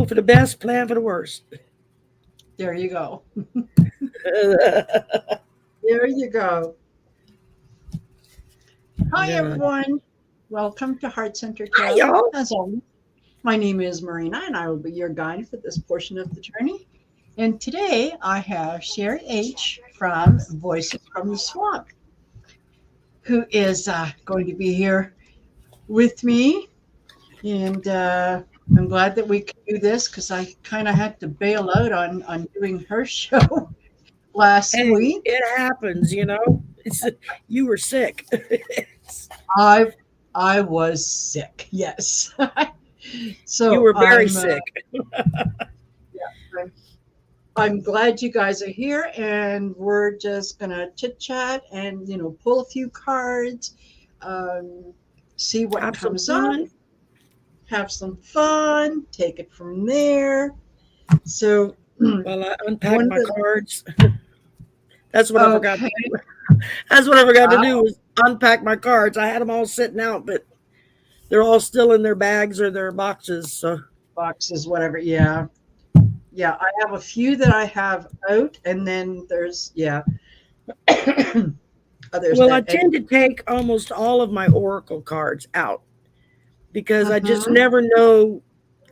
for the best, plan for the worst. There you go. There you go. Hi, Yeah. everyone. Welcome to Heart Centered Hi, Tarot. y'all. As always, my name is Marina, and I will be your guide for this portion of the journey. And today I have Shari H. from Voices from the Swamp, who is going to be here with me. And I'm glad that we could do this because I kind of had to bail out on doing her show last Hey, week. it happens, you know. You were sick. I I was sick, yes. You So were very sick. yeah, I'm glad you guys are here, and we're just gonna chit chat and pull a few cards, um, see what Have some comes up, fun. have some fun, take it from there. So While I unpack one of my the cards. That's what I forgot to okay, do. That's what I forgot to wow, do was unpack my cards. I had them all sitting out, but they're all still in their bags or their boxes. So, boxes, whatever. Yeah, yeah. I have a few that I have out, and then there's others well, I that and tend to take almost all of my oracle cards out because I just mhm, never know.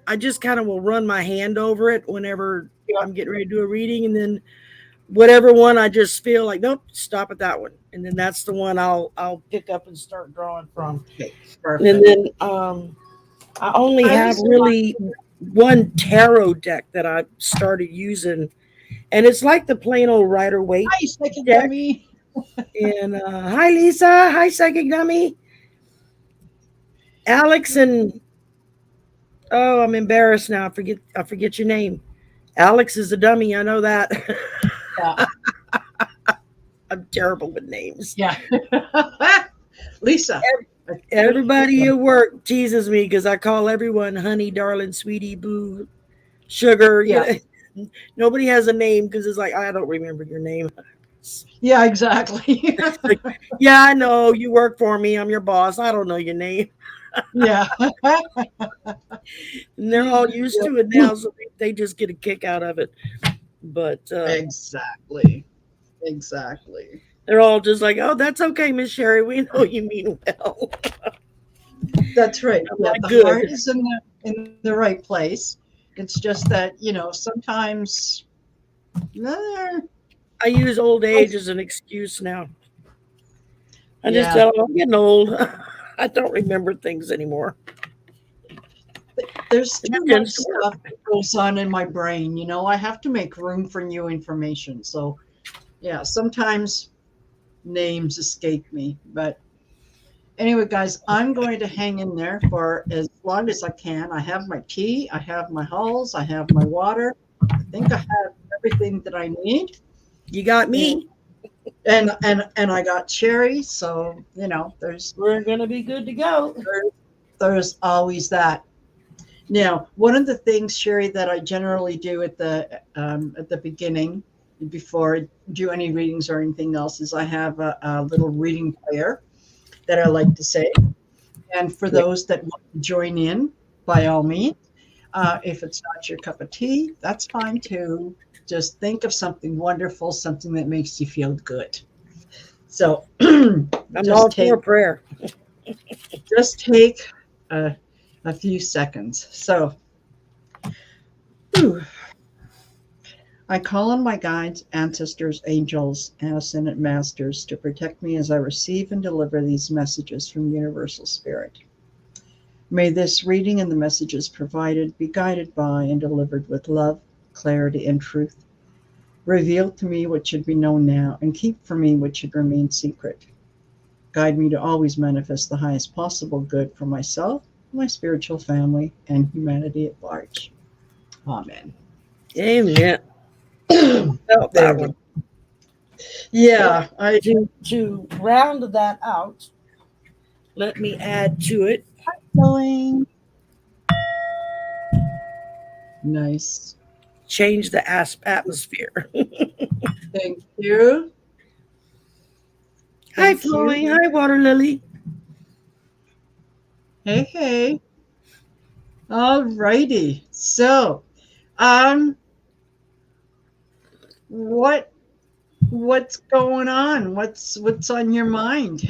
I just kind of will run my hand over it whenever yeah, I'm getting ready to do a reading, and then whatever one I just feel like, nope, stop at that one, and then that's the one I'll pick up and start drawing from. okay, And perfect. then I only I have was really one tarot deck that I started using, and it's like the plain old Rider Waite hi, second deck. dummy. And hi Lisa, hi Psychic Dummy, Alex, and oh, I'm embarrassed now. I forget your name. Alex is a dummy. I know that. Yeah, I'm terrible with names. yeah. Lisa. Everybody at work teases me because I call everyone honey, darling, sweetie, boo, sugar. You Yeah, know, nobody has a name because it's like I don't remember your name. yeah, exactly. Like, yeah, I know you work for me. I'm your boss. I don't know your name, Yeah. and they're all used to it now, so they just get a kick out of it. But Exactly. Exactly. they're all just like, "Oh, that's okay, Miss Sherry. We know you mean well." That's right. I'm Yeah, like, the heart "Good." is in the right place. It's just that, sometimes eh, I use old age as an excuse now. I just yeah, tell them I'm getting old. I don't remember things anymore. there's It too much tends to work. stuff that goes on in my brain, I have to make room for new information. So, yeah, sometimes names escape me, but anyway, guys, I'm going to hang in there for as long as I can. I have my tea, I have my hulls, I have my water. I think I have everything that I need, You got and me. and I got Shari. So We're gonna be good to go. there- there's always that. Now, one of the things, Shari, that I generally do at the beginning before I do any readings or anything else is I have a little reading prayer that I like to say. And for those that want to join in, by all means, if it's not your cup of tea, that's fine too. Just think of something wonderful, something that makes you feel good. So I'm just all for take prayer. just take a, a few seconds. So whew, I call on my guides, ancestors, angels, and ascended masters to protect me as I receive and deliver these messages from Universal Spirit. May this reading and the messages provided be guided by and delivered with love, clarity, and truth. Reveal to me what should be known now, and keep from me what should remain secret. Guide me to always manifest the highest possible good for myself, my spiritual family, and humanity at large. Amen. Amen. Felt There that you one. go. Yeah, I To round that out, let me add to it. going. Nice. Change the atmosphere. Thank you. Hi, Thank you. flowing. Hi, water lily. Hey, hey. All righty. So, um, what what's going on? What's on your mind?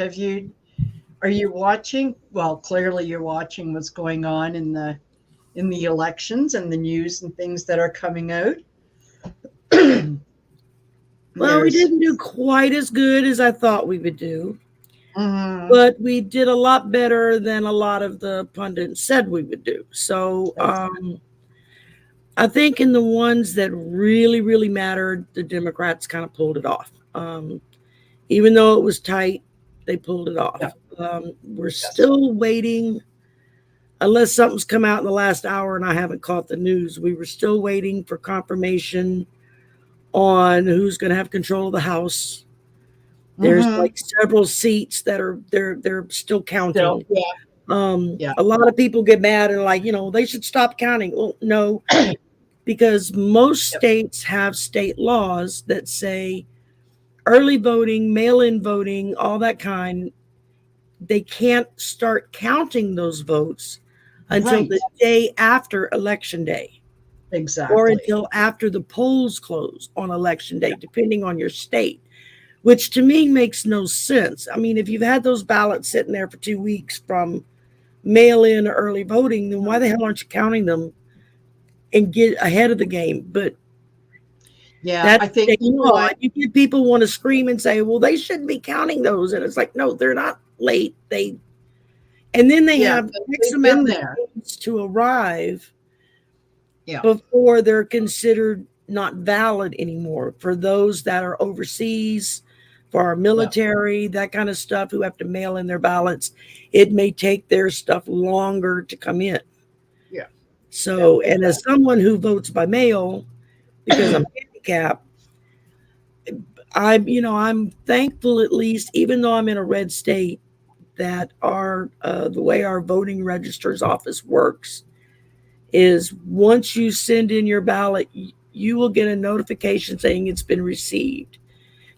Are you watching? Well, clearly you're watching what's going on in the elections and the news and things that are coming out. Well, we There's didn't do quite as good as I thought we would do, mhm, but we did a lot better than a lot of the pundits said we would do. So I think in the ones that really, really mattered, the Democrats kind of pulled it off. Even though it was tight, they pulled it off. yeah, We're yes. still waiting, unless something's come out in the last hour and I haven't caught the news. We were still waiting for confirmation on who's going to have control of the House. There's Mm-hmm. like several seats that are they're still Still, counting. yeah, yeah. A lot of people get mad and like, they should stop counting. Well, no, because most Yep. states have state laws that say early voting, mail-in voting, all that kind, they can't start counting those votes until Right. the day after election day or Exactly. until after the polls close on election day, depending on your state, which to me makes no sense. I mean, if you've had those ballots sitting there for 2 weeks from mail in early voting, then why the hell aren't you counting them and get ahead of the game? But Yeah, that's I think state you know law. what? You get people want to scream and say, well, they shouldn't be counting those. And it's like, no, they're not late. And then they Yeah, have X they've been amount of there. days to arrive Yeah. before they're considered not valid anymore for those that are overseas, for our Yeah. military, that kind of stuff, who have to mail in their ballots. It may take their stuff longer to come in. Yeah. Yeah. So, and as Exactly. someone who votes by mail because I'm handicapped, I'm thankful, at least, even though I'm in a red state, that our the way our voting registers office works is once you send in your ballot, you will get a notification saying it's been received.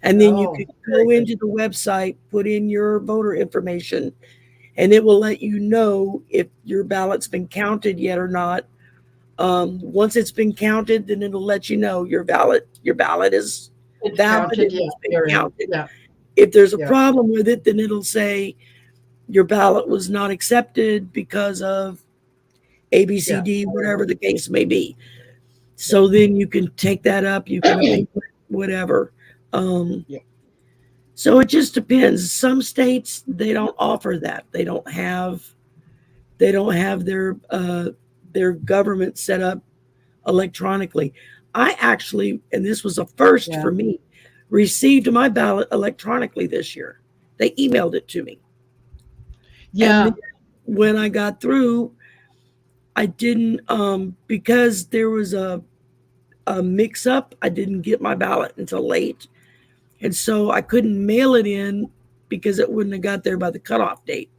And then you Oh, can very go good. into the website, put in your voter information, and it will let you know if your ballot's been counted yet or not. Once it's been counted, then it'll let you know your ballot is It's valid and counted. Yeah. it's been You're in. counted. Yeah. If there's a Yeah. problem with it, then it'll say your ballot was not accepted because of Yeah. ABCD, whatever Whatever. the case may be. Yeah. So then you can take that up, you can appeal it, whatever. Um, Yeah. so it just depends. Some states they don't offer that. They don't have their government set up electronically. I actually, and this was a first Yeah. for me, received my ballot electronically this year. They emailed it to me. And then Yeah. when I got through, I didn't because there was a mix up. I didn't get my ballot until late. And so I couldn't mail it in because it wouldn't have got there by the cutoff date.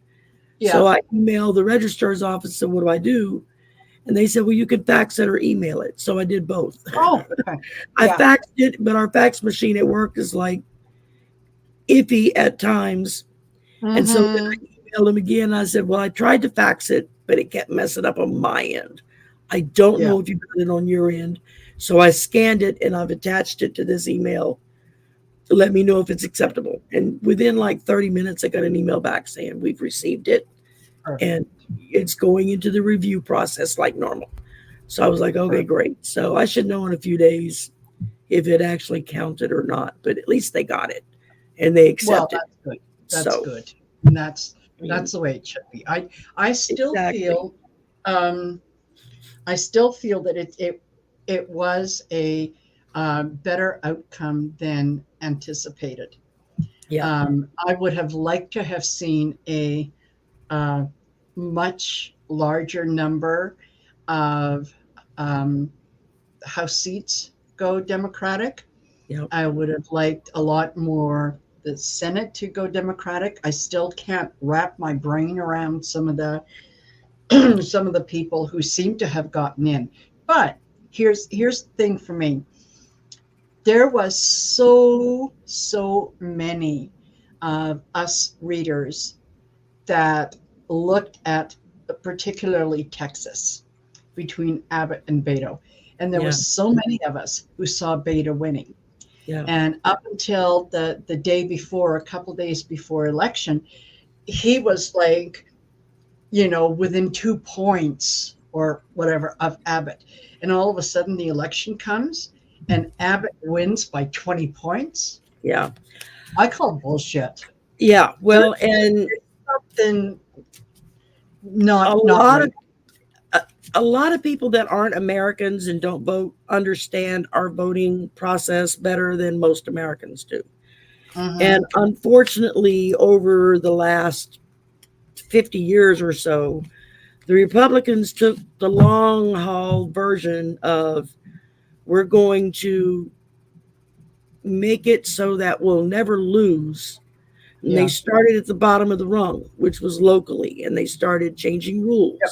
So Yeah. I emailed the registrar's office and said, what do I do? And they said, well, you could fax it or email it. So I did both. Oh, okay. I Yeah. faxed it, but our fax machine at work is like iffy at times. And so then Mm-hmm. I emailed him again. I said, well, I tried to fax it, but it kept messing up on my end. I don't Yeah. know if you got it on your end. So I scanned it and I've attached it to this email to let me know if it's acceptable. And within like 30 minutes, I got an email back saying we've received it Perfect. and it's going into the review process like normal. So I was like, okay, Perfect. great. So I should know in a few days if it actually counted or not, but at least they got it and they Well, accepted. that's good. That's So, good. And I mean, that's the way it should be. I still exactly. feel um I still feel that it was a better outcome than anticipated. Yeah. I would have liked to have seen a uh, much larger number of um, House seats go Democratic. Yep. I would have liked a lot more the Senate to go Democratic. I still can't wrap my brain around some of the some of the people who seem to have gotten in. But here's the thing for me. There was so many of us readers that looked at particularly Texas. between Abbott and Beto. And there Yeah. was so many of us who saw Beto winning. Yeah. And up until the day before, a couple days before election, he was like, within 2 points or whatever of Abbott. And all of a sudden the election comes and Abbott wins by 20 points. Yeah. I call bullshit. Yeah. Well, and Something a not lot right. of a lot of people that aren't Americans and don't vote understand our voting process better than most Americans do. And unfortunately, over the last 50 years or so, the Republicans took the long haul version of, we're going to make it so that we'll never lose. And they started at the bottom of the rung, which was locally, and they started changing rules. Yep.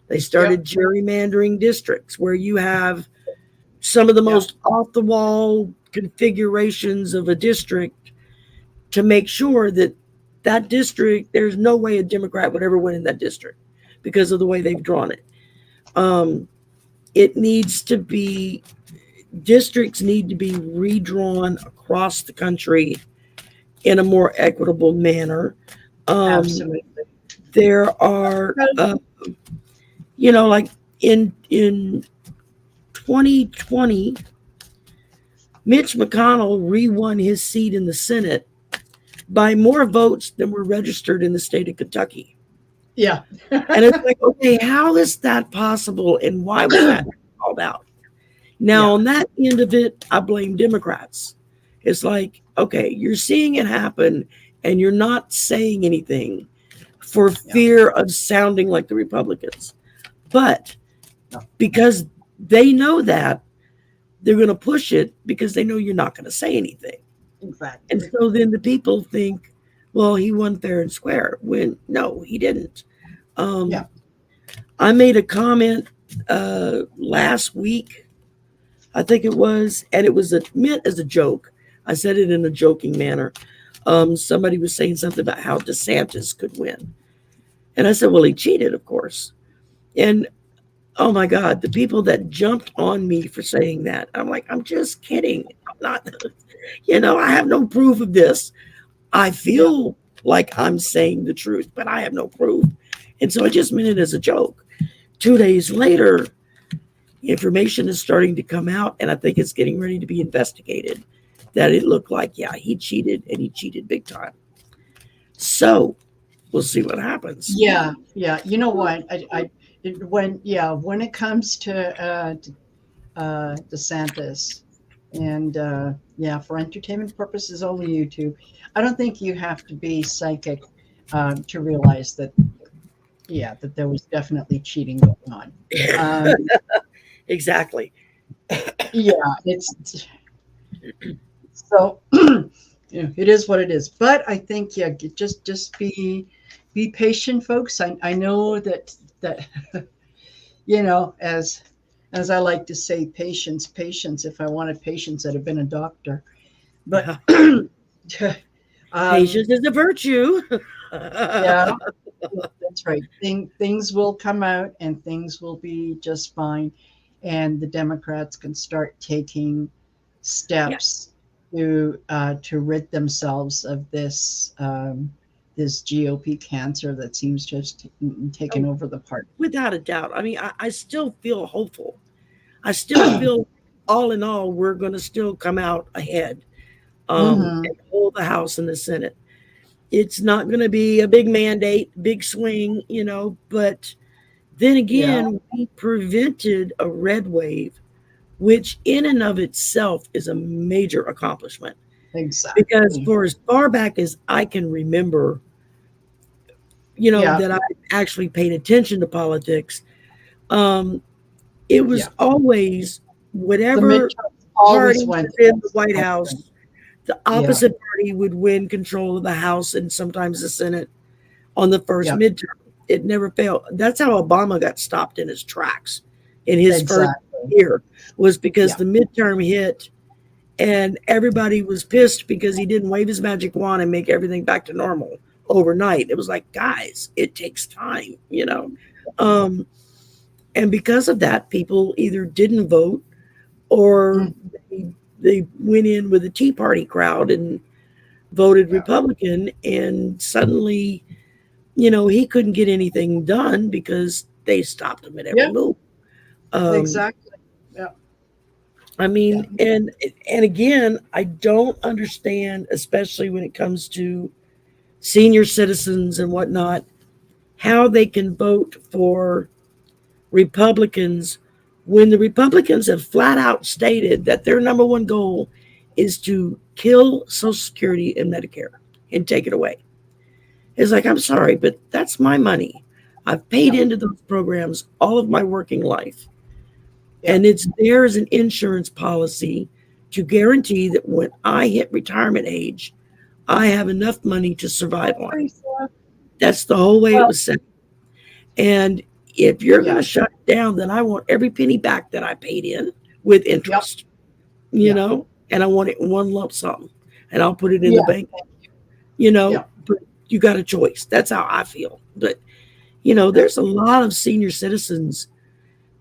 They started gerrymandering districts where you have some of the most off the wall configurations of a district to make sure that that district, there's no way a Democrat would ever win in that district because of the way they've drawn it. It needs to be, districts need to be redrawn across the country in a more equitable manner. Absolutely. There are, like in 2020, Mitch McConnell re-won his seat in the Senate by more votes than were registered in the state of Kentucky. Yeah. And it's like, okay, how is that possible? And why was that called out? Now, on that end of it, I blame Democrats. It's like, okay, you're seeing it happen and you're not saying anything for fear of sounding like the Republicans. But because they know that, they're going to push it because they know you're not going to say anything. Exactly. And so then the people think, well, he won fair and square. When no, he didn't. I made a comment last week, I think it was, and it was meant as a joke. I said it in a joking manner. Somebody was saying something about how DeSantis could win. And I said, well, he cheated, of course. And oh my God, the people that jumped on me for saying that, I'm like, I'm just kidding. I'm not, I have no proof of this. I feel like I'm saying the truth, but I have no proof. And so I just meant it as a joke. 2 days later, information is starting to come out, and I think it's getting ready to be investigated, that it looked like, he cheated, and he cheated big time. So we'll see what happens. Yeah. You know what? When it comes to DeSantis, and for entertainment purposes only, YouTube, I don't think you have to be psychic to realize that that there was definitely cheating going on. Exactly. It's so it is what it is. But I think just be patient, folks. I know that as I like to say, patience. If I wanted patience, I'd have been a doctor. But patience is a virtue. That's right. Things will come out and things will be just fine. And the Democrats can start taking steps to rid themselves of this this GOP cancer that seems just taken over the party. Without a doubt. I mean, I still feel hopeful. I still feel, all in all, we're going to still come out ahead and hold the House and the Senate. It's not going to be a big mandate, big swing, but then again, we prevented a red wave, which in and of itself is a major accomplishment. Exactly. Because for as far back as I can remember, that I actually paid attention to politics, it was always whatever party was in the White House, the opposite party would win control of the House and sometimes the Senate on the first midterm. It never failed. That's how Obama got stopped in his tracks in his first year, was because the midterm hit and everybody was pissed because he didn't wave his magic wand and make everything back to normal overnight. It was like, guys, it takes time, And because of that, people either didn't vote or Mm. they went in with the Tea Party crowd and voted Yeah. Republican. And suddenly, you know, he couldn't get anything done because they stopped him at every Yeah. move. Exactly. Yeah. I Yeah. mean, and again, I don't understand, especially when it comes to senior citizens and whatnot, how they can vote for Republicans when the Republicans have flat out stated that their number one goal is to kill Social Security and Medicare and take it away. It's like, I'm sorry, but that's my money. I've paid Yeah. into those programs all of my working life. Yeah. And it's there as an insurance policy to guarantee that when I hit retirement age, I have enough money to survive on. That's the whole way it Well, was set. And if you're going yeah. to shut it down, then I want every penny back that I paid in with Yep. interest, you Yeah. know, and I want it in one lump sum and I'll put it in the Yeah. bank, you know, Yeah. but you got a choice. That's how I feel. But, you know, there's a lot of senior citizens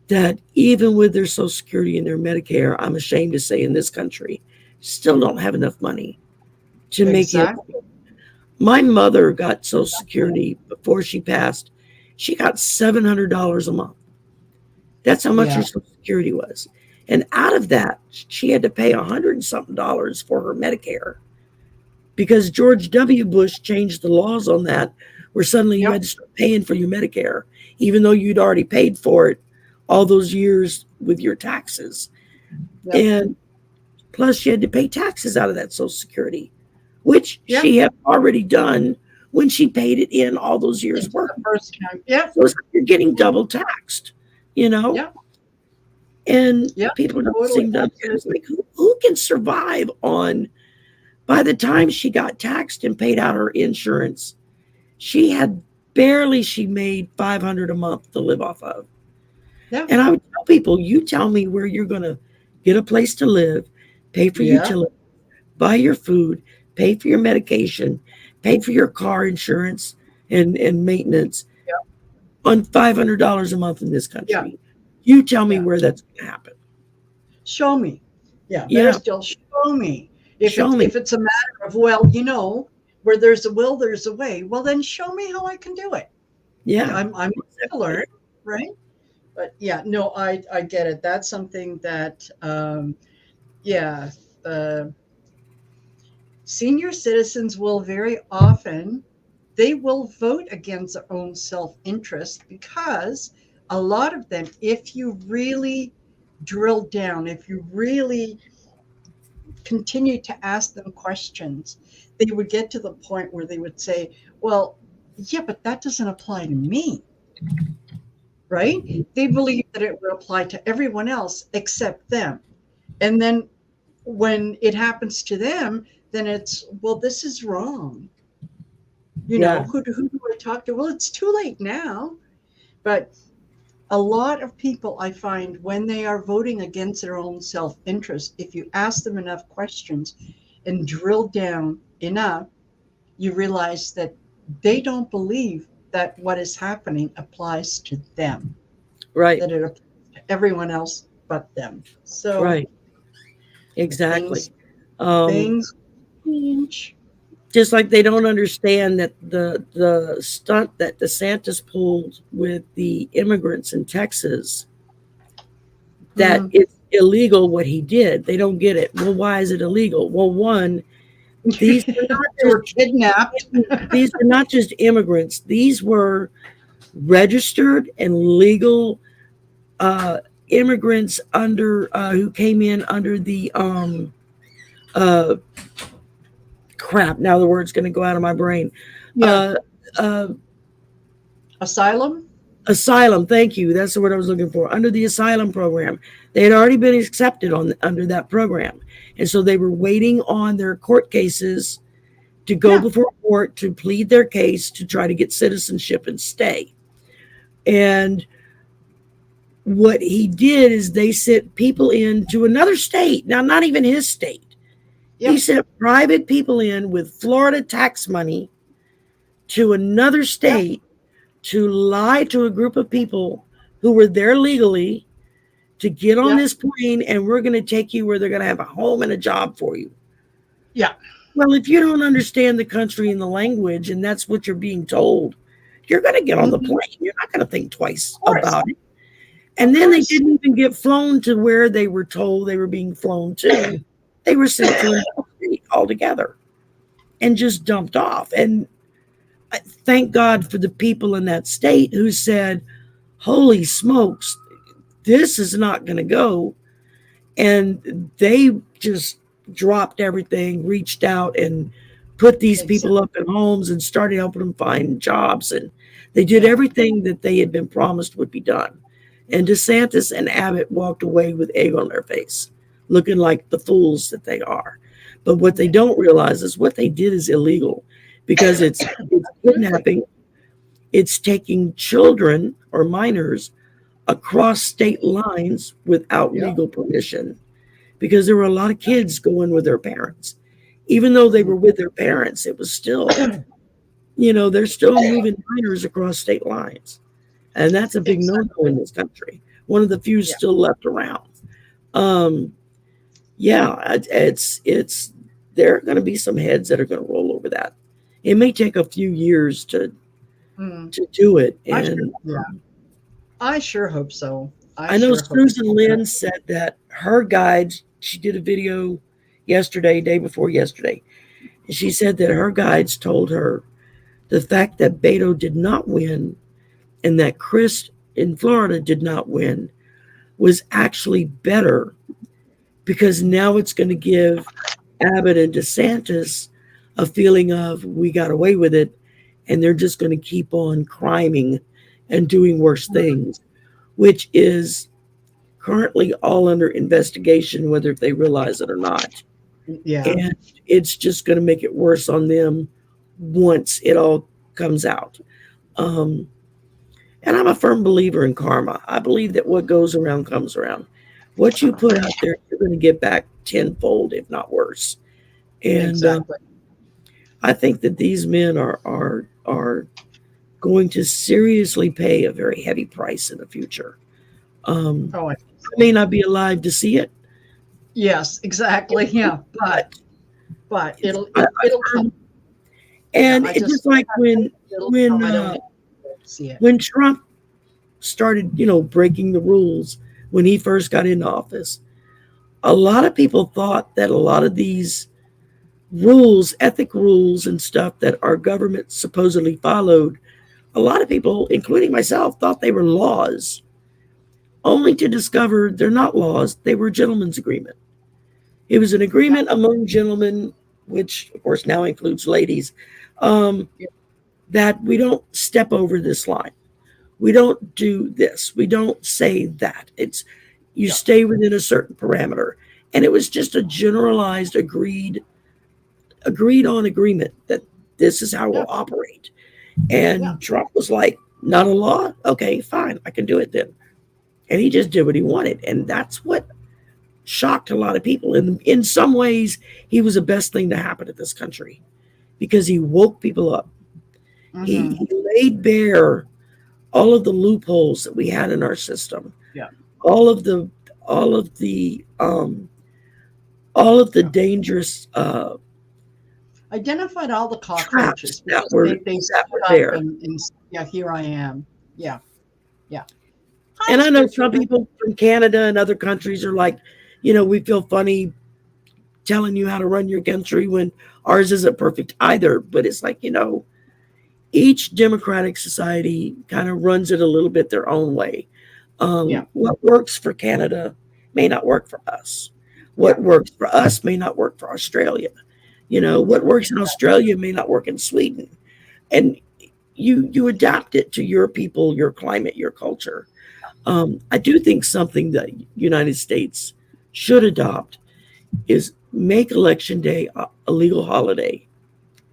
that even with their Social Security and their Medicare, I'm ashamed to say in this country, still don't have enough money to make it. Exactly. My mother got Social Security before she passed. She got $700 a month. That's how much her Yeah. Social Security was. And out of that, she had to pay $100 and something for her Medicare because George W. Bush changed the laws on that, where suddenly you Yep. had to start paying for your Medicare, even though you'd already paid for it all those years with your taxes. Yep. And plus, she had to pay taxes out of that Social Security, which Yeah. she had already done when she paid it in all those years It's working. the first time. Yeah. So it's like you're getting double taxed, you know? Yeah. And Yeah. people don't Totally. seem to understand. It's like, who can survive on, by the time she got taxed and paid out her insurance, she made $500 a month to live off of. Yeah. And I would tell people, you tell me where you're going to get a place to live, pay for Yeah. utilities, buy your food, pay for your medication, pay for your car insurance and maintenance Yeah. on $500 a month in this Yeah. country. You tell me Yeah. where that's going to happen. Show me. Yeah. Better Yeah, still, show me. If show me. it's a matter of, well, you know, where there's a will, there's a way. Well, then show me how I can do it. Yeah, I'm to learn, right? But yeah, no, I get it. That's something that yeah, senior citizens will very often, they will vote against their own self-interest because a lot of them, if you really drill down, if you really continue to ask them questions, they would get to the point where they would say, well, yeah, but that doesn't apply to me, right? They believe that it would apply to everyone else except them. And then when it happens to them, then it's, well, this is wrong. You know, yeah, who do I talk to? Well, it's too late now. But a lot of people, I find, when they are voting against their own self-interest, if you ask them enough questions and drill down enough, you realize that they don't believe that what is happening applies to them, right, that it applies to everyone else but them. So right, exactly. things Um, things change. just like they don't understand that the stunt that DeSantis pulled with the immigrants in Texas, that Mm. it's illegal what he did. They don't get it. Well, why is it illegal? Well, one, these were not They were kidnapped. these were not just immigrants. These were registered and legal immigrants under who came in under the uh, crap. Now the word's going to go out of my brain. Yeah. Uh, Asylum. asylum. Thank you. That's the word I was looking for. Under the asylum program, they had already been accepted under that program, and so they were waiting on their court cases to go Yeah. before court to plead their case to try to get citizenship and stay. And what he did is they sent people into another state. Now, not even his state. Yep. He sent private people in with Florida tax money to another state to lie to a group of people who were there legally to get on Yeah. this plane, and we're going to take you where they're going to have a home and a job for you. Yeah. Well, if you don't understand the country and the language, and that's what you're being told, you're going to get on the plane. You're not going to think twice about it. And then they didn't even get flown to where they were told they were being flown to. They were sent to another state altogether and just dumped off. And I thank God for the people in that state who said, holy smokes, this is not going to go. And they just dropped everything, reached out and put these people up in homes and started helping them find jobs. And they did everything that they had been promised would be done. And DeSantis and Abbott walked away with egg on their face, looking like the fools that they are. But what they don't realize is what they did is illegal, because it's kidnapping, it's taking children or minors across state lines without legal permission, because there were a lot of kids going with their parents. Even though they were with their parents, it was still, they're still moving minors across state lines. And that's a big no-no in this country. One of the few still left around. It's there are going to be some heads that are going to roll over that. It may take a few years to do it. And I sure hope so. I know Susan Lynn said that her guides, she did a video yesterday, day before yesterday, and she said that her guides told her the fact that Beto did not win and that Chris in Florida did not win was actually better, because now it's going to give Abbott and DeSantis a feeling of, we got away with it, and they're just going to keep on criming and doing worse things, which is currently all under investigation, whether they realize it or not. Yeah. And it's just going to make it worse on them once it all comes out. And I'm a firm believer in karma. I believe that what goes around comes around. What you put out there, you're going to get back tenfold, if not worse. And I think that these men are going to seriously pay a very heavy price in the future. I may not be alive to see it. Yes, exactly. Yeah, but it'll come. And it's just like when Trump started, breaking the rules when he first got into office, a lot of people thought that a lot of these rules, ethic rules and stuff that our government supposedly followed, a lot of people, including myself, thought they were laws, only to discover they're not laws. They were a gentleman's agreement. It was an agreement among gentlemen, which of course now includes ladies, that we don't step over this line. We don't do this. We don't say that. It's you stay within a certain parameter. And it was just a generalized agreed on agreement that this is how we'll operate. And Trump was like, not a law? Okay, fine, I can do it then. And he just did what he wanted. And that's what shocked a lot of people. And in some ways, he was the best thing to happen to this country, because he woke people up. He laid bare all of the loopholes that we had in our system. All of the dangerous identified all the cockroaches that were there. And here I am. And I know some people from Canada and other countries are like, we feel funny telling you how to run your country when ours isn't perfect either. But it's like, each democratic society kind of runs it a little bit their own way. What works for Canada may not work for us. What works for us may not work for Australia. What works in Australia may not work in Sweden. And you adapt it to your people, your climate, your culture. I do think something that United States should adopt is make Election Day a legal holiday.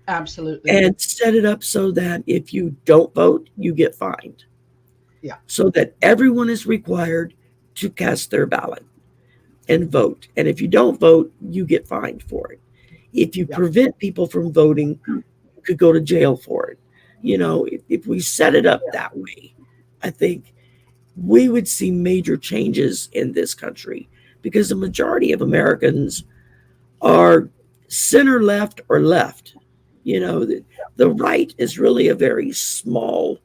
Absolutely. And set it up so that if you don't vote, you get fined. So that everyone is required to cast their ballot and vote. And if you don't vote, you get fined for it. If you prevent people from voting, you could go to jail for it. If we set it up that way, I think we would see major changes in this country, because the majority of Americans are center left or left. You know, the right is really a very small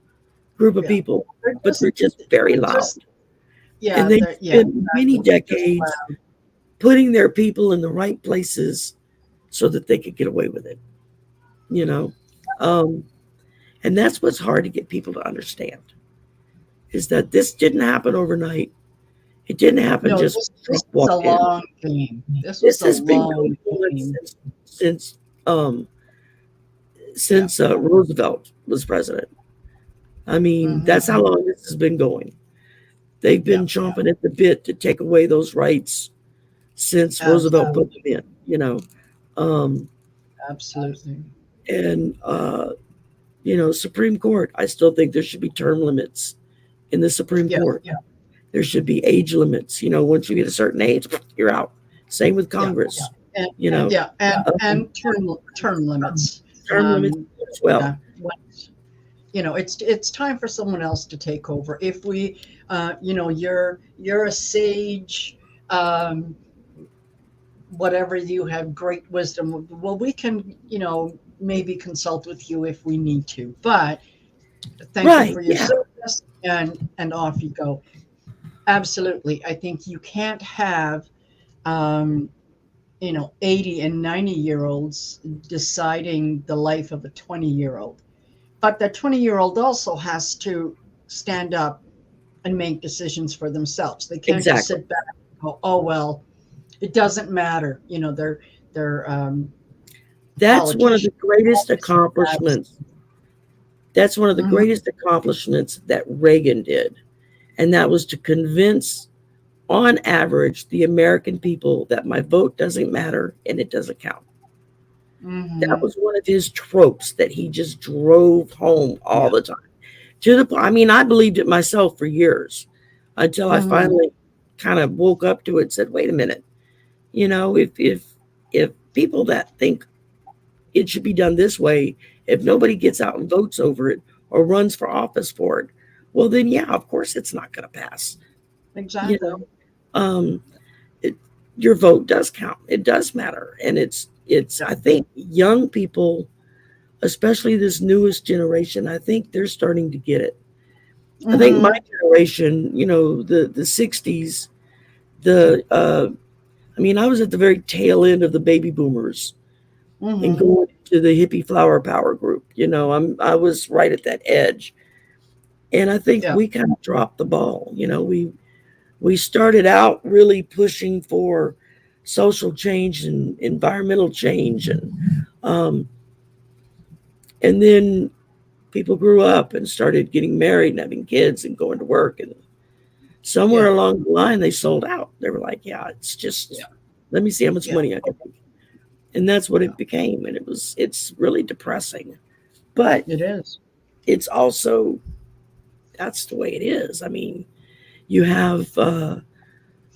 group of Yeah. people, but they're just very they're loud. just, yeah, And they yeah, spend many exactly. They're just decades loud. putting their people in the right places so that they could get away with it, you know? Um, and that's what's hard to get people to understand, is that this didn't happen overnight. It didn't happen No, just when this Trump was a walked in. long game. This was This a has been long going on game. since um, Yeah. Roosevelt was president. I mean, that's Hmm. how long this has been going. They've Yeah. been chomping at the bit to take away those rights since Roosevelt put them in, you know. Um, Absolutely. and, Supreme Court, I still think there should be term limits in the Supreme Yeah. Court. Yeah. There should be age limits. Once you get a certain age, you're out. Same with Yeah. Congress, And, you know, yeah, um, and term limits. term limits as well. Yeah. It's time for someone else to take over. If we, you're a sage, um, whatever, you have great wisdom. Well, we can, maybe consult with you if we need to. But thank you Right. for your Yeah. service, and off you go. Absolutely, I think you can't have, um, 80 and 90-year-olds deciding the life of a 20-year-old. But that 20-year-old also has to stand up and make decisions for themselves. They can't just Exactly. sit back and go, "Oh well, it doesn't matter." They're That's one of the politicians. greatest accomplishments. That's one of the Mhm. greatest accomplishments that Reagan did. And that was to convince, on average, the American people that my vote doesn't matter and it doesn't count. That Mhm. was one of his tropes that he just drove home all Yeah. the time. To the point, I mean, I believed it myself for years until I Mhm. finally kind of woke up to it and said, wait a minute, if people that think it should be done this way, if nobody gets out and votes over it or runs for office for it, well then yeah, of course it's not going to pass. You Exactly. know, um, it, your vote does count. It does matter, and it's. Yeah. I think young people, especially this newest generation, I think they're starting to get it. I think my Mhm. generation, the '60s, the I mean, I was at the very tail end of the baby boomers and Mhm. going to the hippie flower power group. I was right at that edge, and I think Yeah. we kind of dropped the ball. We started out really pushing for social change and environmental change, and then people grew up and started getting married and having kids and going to work, and somewhere Yeah. along the line they sold out. They were like, yeah, it's Yeah. just, let me see how much Yeah. money I can make. And that's what Yeah. it became, and it's really depressing, but It is. it's also, that's the way it is. I mean, you have the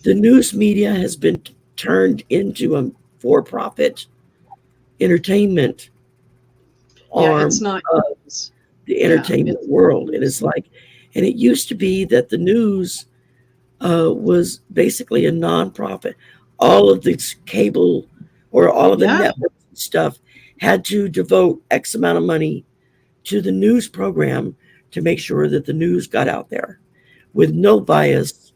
news media has been turned into a for-profit entertainment Yeah. It's arm not. of It's, the yeah. entertainment It's. world. And it's like, and it used to be that the news was basically a nonprofit. All of this cable or all of the Yeah. networks and stuff had to devote X amount of money to the news program to make sure that the news got out there with no bias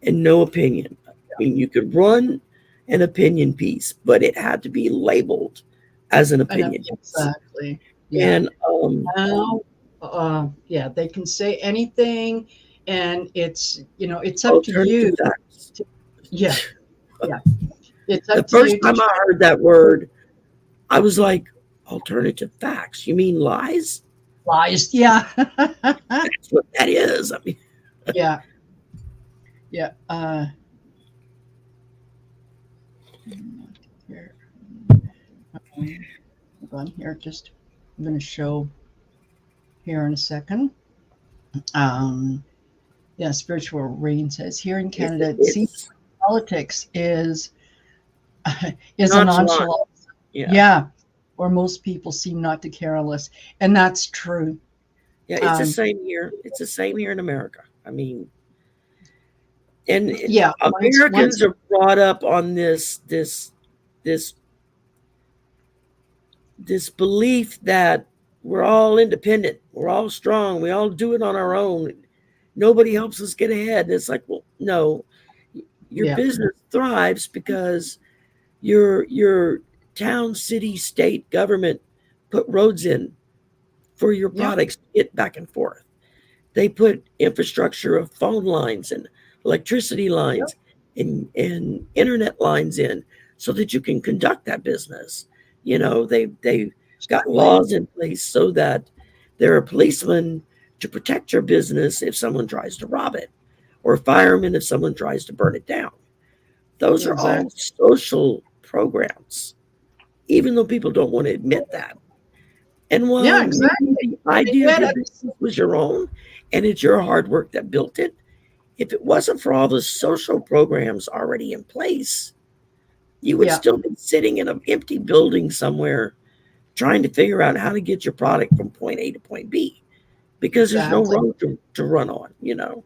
and no opinion. I mean, you could run an opinion piece, but it had to be labeled as an I know. opinion piece. Exactly. Yeah. And Now, yeah, they can say anything, and it's up to alternative you. facts. Yeah. Yeah. It's The up to first you to time I try. heard that word, I was like, alternative facts? You mean lies? Lies. Yeah. That's what that is. I mean, Yeah. Yeah. Here, hold on here. Just I'm going to show here in a second. Um, yeah, spiritual rain says here in Canada, it seems it's politics is a nonchalant. nonchalant. Yeah. Yeah, or most people seem not to care less, and that's true. Yeah. It's the Um, same here. It's the same here in America. I mean, And Yeah, Americans are brought up on this belief that we're all independent, we're all strong, we all do it on our own. Nobody helps us get ahead. And it's like, well, no, your business thrives because your town, city, state government put roads in for your products to get back and forth. They put infrastructure of phone lines and electricity lines and internet lines in so that you can conduct that business. You know, they got laws in place so that there are policemen to protect your business if someone tries to rob it, or firemen if someone tries to burn it down. Those are all social programs, even though people don't want to admit that. And while the idea of your business was your own and it's your hard work that built it, if it wasn't for all the social programs already in place, you would still be sitting in an empty building somewhere trying to figure out how to get your product from point A to point B because there's no road to run on, you know.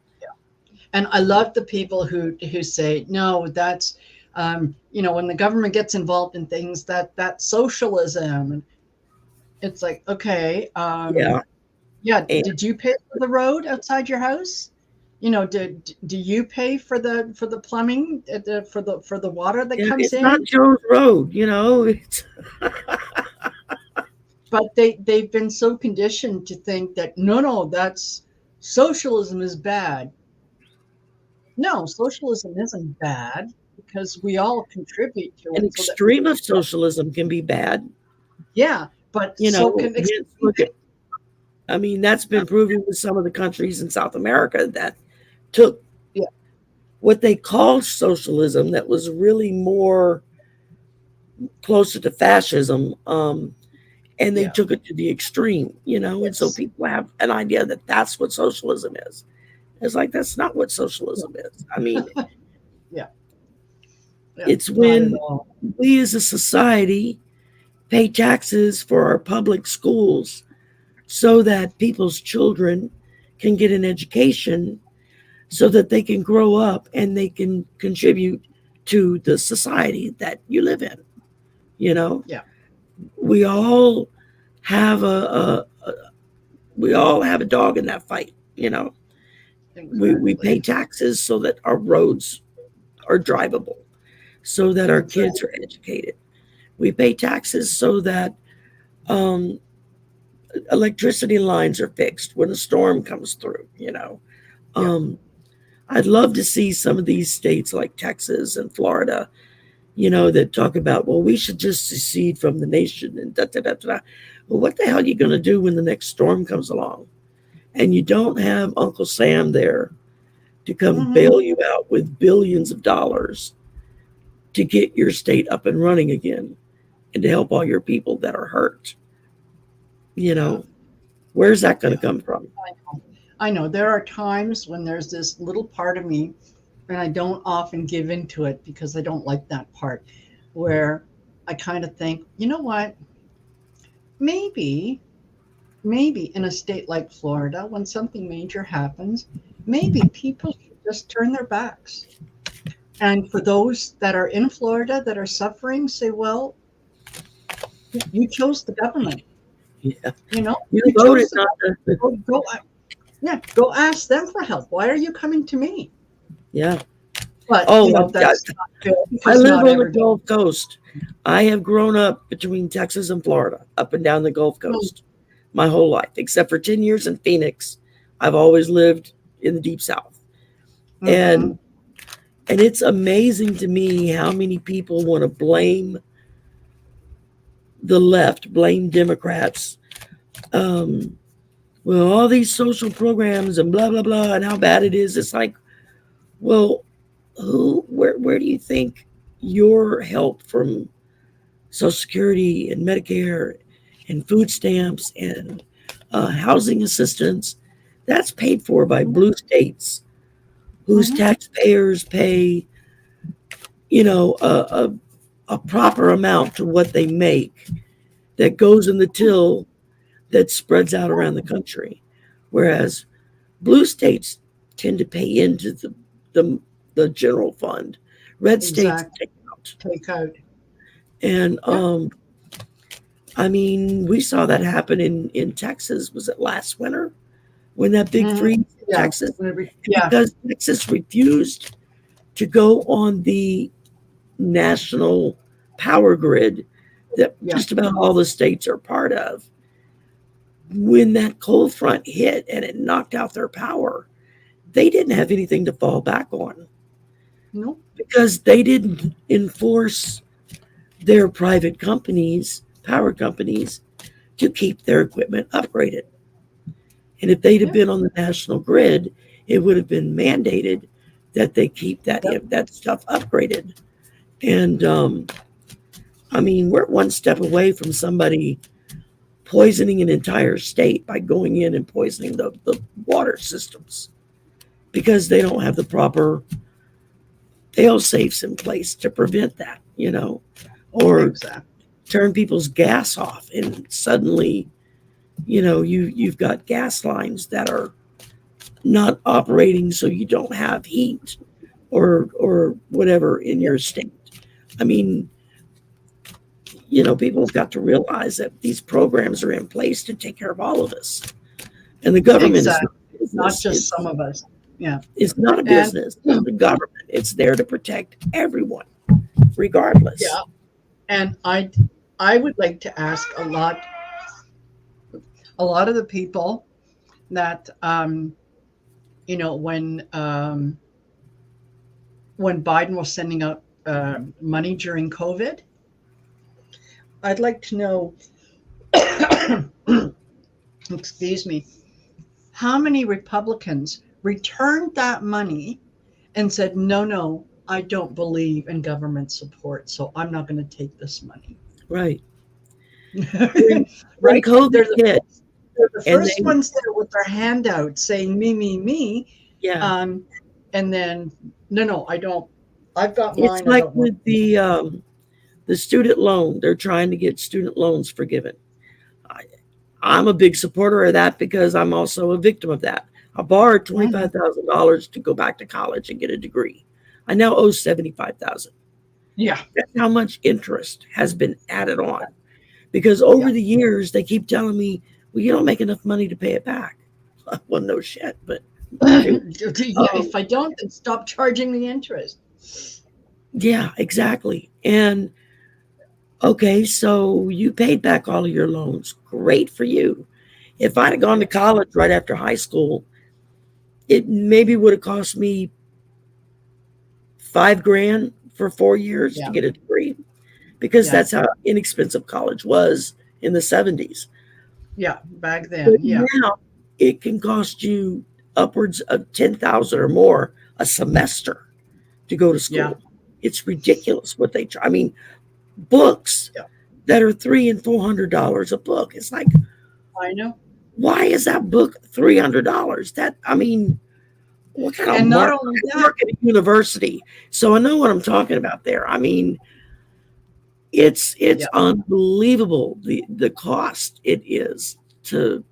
And I love the people who say, no, that's, you know, when the government gets involved in things, that's socialism. It's like, okay, did you pay for the road outside your house? You know, do you pay for the plumbing, for the water that comes in? It's not Joe's Road, you know. It's but they've been so conditioned to think that no, that's socialism is bad. No, socialism isn't bad because we all contribute to it. An extreme of socialism can be bad. Yeah, but you know, I mean, that's been proven with some of the countries in South America that took what they called socialism that was really more closer to fascism, and they took it to the extreme, you know, and so people have an idea that that's what socialism is. It's like, that's not what socialism is. I mean, it's when we as a society pay taxes for our public schools so that people's children can get an education so that they can grow up and they can contribute to the society that you live in. You know, we all have a dog in that fight. You know, we pay taxes so that our roads are drivable, so that our kids are educated. We pay taxes so that electricity lines are fixed when a storm comes through. You know, I'd love to see some of these states like Texas and Florida, you know, that talk about, well, we should just secede from the nation and da da da da. Well, what the hell are you going to do when the next storm comes along and you don't have Uncle Sam there to come bail you out with billions of dollars to get your state up and running again and to help all your people that are hurt? You know, where's that going to come from? I know there are times when there's this little part of me, and I don't often give into it because I don't like that part, where I kind of think, you know what, maybe in a state like Florida, when something major happens, maybe people should just turn their backs. And for those that are in Florida that are suffering, say, well, you chose the government. Yeah. You know, you voted not go ask them for help. Why are you coming to me? Yeah. But you know, that's I live on the Gulf Coast. I have grown up between Texas and Florida, up and down the Gulf Coast, my whole life, except for 10 years in Phoenix. I've always lived in the Deep South. And it's amazing to me how many people want to blame the left, blame Democrats. Well, all these social programs and blah, blah, blah, and how bad it is. It's like, well, where do you think your help from Social Security and Medicare and food stamps and housing assistance, that's paid for by blue states whose taxpayers pay, you know, a proper amount to what they make that goes in the till that spreads out around the country, whereas blue states tend to pay into the the general fund. Red states Exactly. Take out. and Yeah. I mean, we saw that happen in Texas. Was it last winter when that big Mhm. freeze in Yeah. Texas? Yeah. Because Texas refused to go on the national power grid that Yeah. just about all the states are part of. When that cold front hit and it knocked out their power, they didn't have anything to fall back on No. because they didn't enforce their private companies, power companies, to keep their equipment upgraded. And if they'd have Yeah. been on the national grid, it would have been mandated that they keep that Yep. that stuff upgraded. And I mean, we're one step away from somebody poisoning an entire state by going in and poisoning the water systems because they don't have the proper fail safes in place to prevent that, or Exactly. turn people's gas off and suddenly, you've got gas lines that are not operating so you don't have heat or whatever in your state. I mean, people have got to realize that these programs are in place to take care of all of us. And the government is Exactly. not a business. Not just some of us. Yeah. It's not a And business. It's the government. It's there to protect everyone, regardless. yeah. And I would like to ask a lot of the people that when Biden was sending out money during COVID, I'd like to know, excuse me, how many Republicans returned that money and said, no, I don't believe in government support, so I'm not going to take this money. Right. When right? COVID hit, they're the first ones there with their hand out saying me. Yeah. And then no, I don't. I've got mine. It's like with the student loan. They're trying to get student loans forgiven. I'm a big supporter of that because I'm also a victim of that. I borrowed $25,000 to go back to college and get a degree. I now owe $75,000. Yeah. That's how much interest has been added on. Because over the years, they keep telling me, well, you don't make enough money to pay it back. Well, no shit, but if I don't, then stop charging the interest. Yeah, exactly. And okay, so you paid back all of your loans. Great for you. If I'd have gone to college right after high school, it maybe would have cost me $5,000 for 4 years to get a degree, because that's how inexpensive college was in the 70s. Yeah, back then. But now it can cost you upwards of $10,000 or more a semester to go to school. Yeah. It's ridiculous what they try. I mean, books that are $300 and $400 a book. It's like, I know. Why is that book $300? That, I mean, what kind of market at university? So I know what I'm talking about there. I mean, it's unbelievable the cost it is to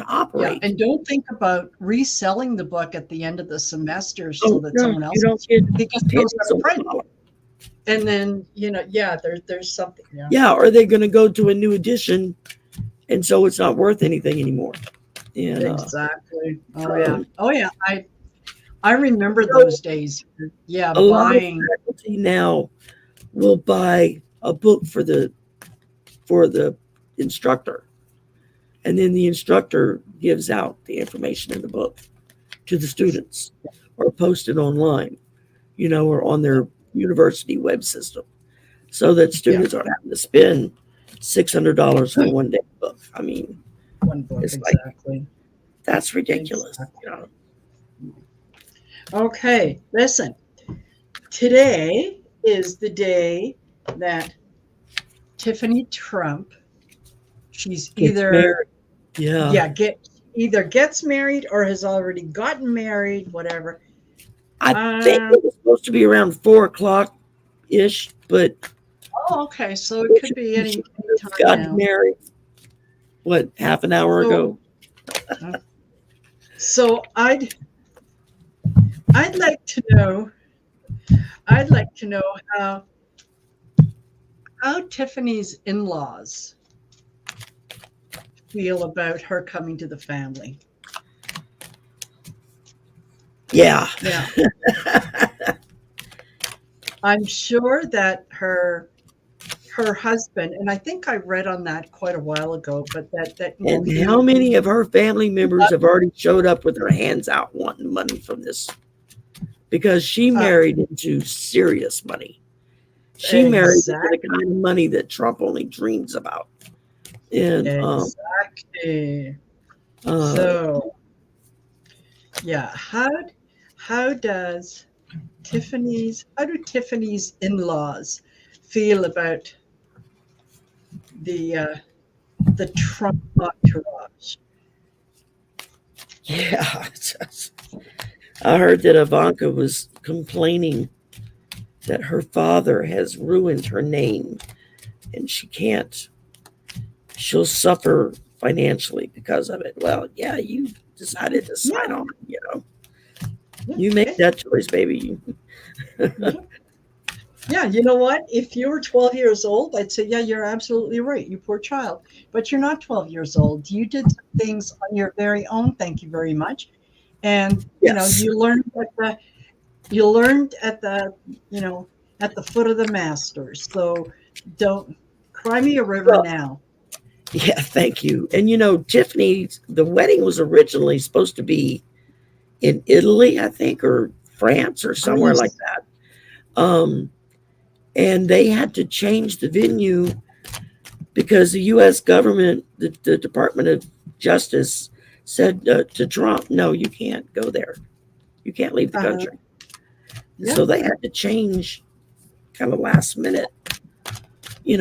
operate. And don't think about reselling the book at the end of the semester so that someone else because print. And then there's something. Or they're going to go to a new edition, and so it's not worth anything anymore. And, exactly. Oh yeah. I remember those days. Yeah, buying. Lot of faculty now will buy a book for the instructor, and then the instructor gives out the information in the book to the students, or post it online, or on their university web system, so that students aren't having to spend $600 for one day book. I mean, one book, it's exactly. Like, that's ridiculous. Exactly. Okay, listen. Today is the day that Tiffany Trump, she's either gets married or has already gotten married, whatever. I think it was supposed to be around 4:00 ish, but okay, so it could be any time got now. Married, what, half an hour ago? So I'd like to know I'd like to know how Tiffany's in-laws feel about her coming to the family. Yeah. Now, I'm sure that her husband, and I think I read on that quite a while ago, but that you know And how he many of her family members have already showed up with their hands out wanting money from this? Because she married into serious money. She married into the kind of money that Trump only dreams about. And exactly. So yeah, how do Tiffany's in-laws feel about the Trump entourage? yeah, I heard that Ivanka was complaining that her father has ruined her name and she'll suffer financially because of it. Well, yeah, you decided to sign on, you know. You make that choice, baby. Yeah, you know what? If you were 12 years old, I'd say, yeah, you're absolutely right. You poor child. But you're not 12 years old. You did some things on your very own. Thank you very much. And Yes. you learned at the at the foot of the masters. So don't cry me a river Well, now. yeah, thank you. And Tiffany, the wedding was originally supposed to be in Italy, I think, or France or somewhere like Greece. that. And they had to change the venue because the U.S. government, the Department of Justice, said to Trump, "No, you can't go there. You can't leave the country." Yeah. So they had to change kind of last minute,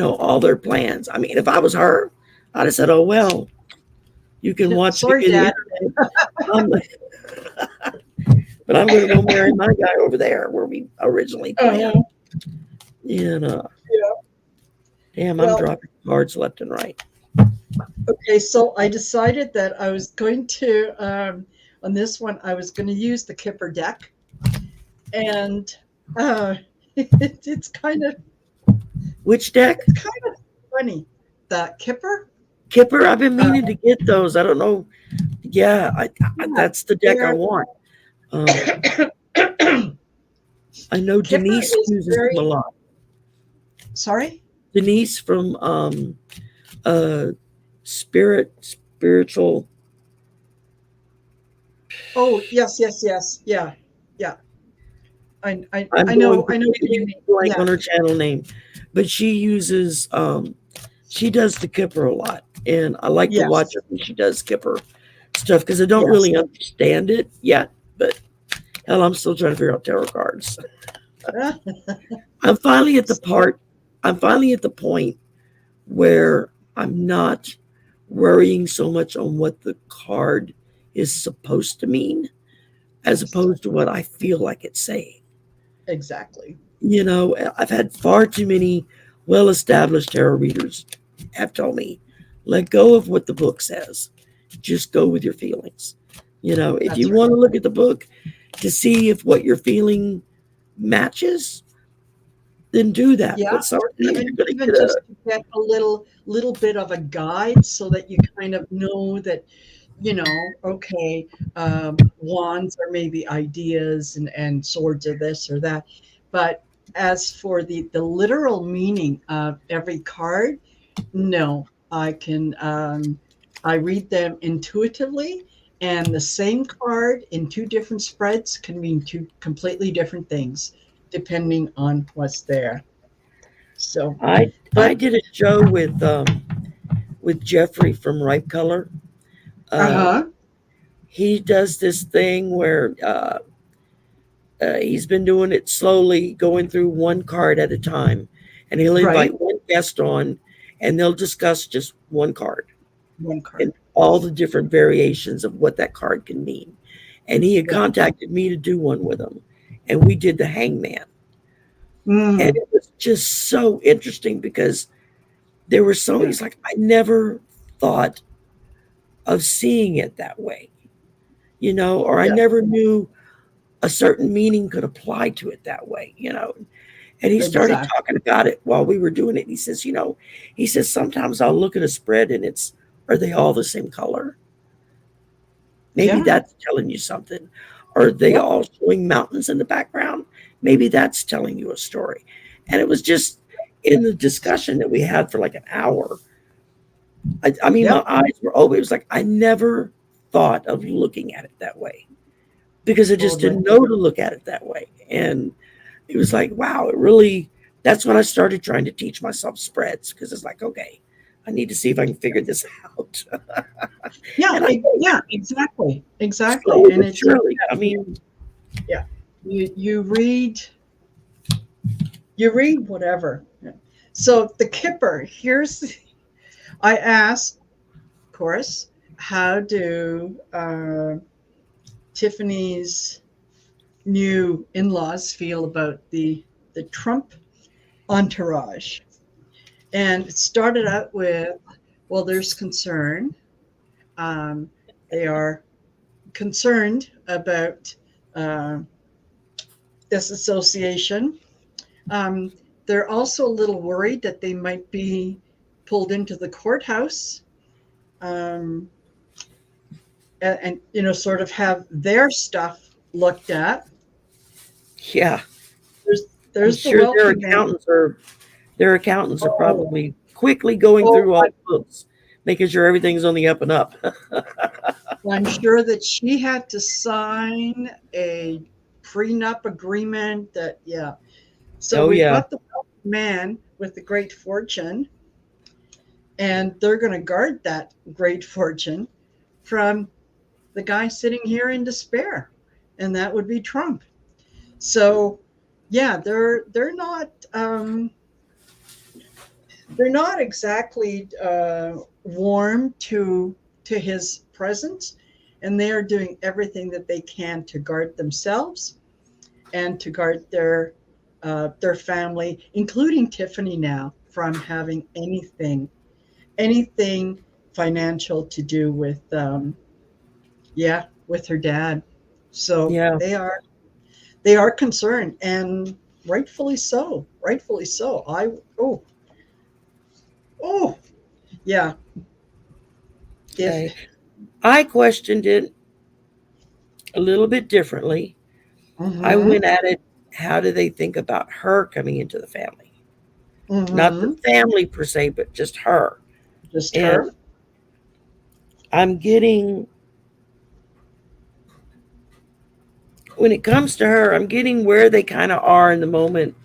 all their plans. I mean, if I was her, I'd have said, "Oh well, you can watch me Sorry, on the Dad. internet." But I'm going to go marry my guy over there where we originally planned. Yeah. Damn, I'm Well, dropping cards left and right. okay, so I decided that I was going to on this one I was going to use the Kipper deck, and it's kind of Which deck? funny. The Kipper, Kipper. I've been uh, meaning to get those. I don't know. Yeah, yeah, that's the deck I they're want. I know Kipper Denise is uses them a very lot. sorry. Denise from uh spiritual. Oh yes, yeah, yeah. I'm I going know what you completely mean. blank Yeah, on her channel name, but she uses she does the Kipper a lot, and I like to watch yes, her when she does Kipper stuff because I don't yes. really understand it yet. But hell, I'm still trying to figure out tarot cards. I'm finally at the So part. I'm finally at the point where I'm not worrying so much on what the card is supposed to mean as yes, opposed to what I feel like it's saying. exactly. I've had far too many well established tarot readers have told me, let go of what the book says. Just go with your feelings. If you That's right. want to look at the book to see if what you're feeling matches, then do that. Yeah, But or sometimes you're even going to get just a, to get a little bit of a guide so that you kind of know that, okay, wands are maybe ideas and swords are this or that. But as for the literal meaning of every card, no, I read them intuitively, and the same card in two different spreads can mean two completely different things depending on what's there. So, I but did a show with Jeffrey from Ripe Color. Uh, uh-huh, he does this thing where he's been doing it slowly, going through one card at a time, and he'll right, invite one guest on, and they'll discuss just one card one and card. all the different variations of what that card can mean. And he had Yeah. contacted me to do one with him, and we did the Hangman, and Mm, it was just so interesting because there were so yeah. he's like, I never thought of seeing it that way, or I Yeah. never knew a certain meaning could apply to it that way, you know. And he started Exactly. talking about it while we were doing it. He says, you know, he says, sometimes I'll look at a spread and it's, are they all the same color? Maybe Yeah. that's telling you something. Are they Yep. all showing mountains in the background? Maybe that's telling you a story. And it was just in the discussion that we had for like an hour. I mean, my Yep. eyes were open. It was like I never thought of looking at it that way because I just Totally. didn't know to look at it that way. And it was like, wow, it really, that's when I started trying to teach myself spreads because it's like, okay, I need to see if I can figure this out. Yeah. And I Yeah. Exactly. Exactly. slowly And but it's surely, I mean, yeah. You read whatever. So the Kipper. I asked, of course, how do Tiffany's new in-laws feel about the Trump entourage? And it started out with, well, there's concern. Um, they are concerned about uh, this association. Um, they're also a little worried that they might be pulled into the courthouse, um, and sort of have their stuff looked at. yeah, There's I'm there's the sure wealthy man. their accountants are Oh, probably quickly going oh, through all the books, making sure everything's on the up and up. I'm sure that she had to sign a prenup agreement that, yeah. So Oh we've yeah, got the man with the great fortune, and they're going to guard that great fortune from the guy sitting here in despair, and that would be Trump. So, yeah, they're not exactly warm to his presence, and they are doing everything that they can to guard themselves and to guard their family, including Tiffany now, from having anything financial to do with with her dad. So yeah. they are concerned, and rightfully so. Rightfully so. Oh yeah. If Okay, I questioned it a little bit differently. I mm-hmm, went at it. How do they think about her coming into the family? Not the mm-hmm, family per se, but just her. just And her. I'm getting, when it comes to her, I'm getting where they kind of are in the moment.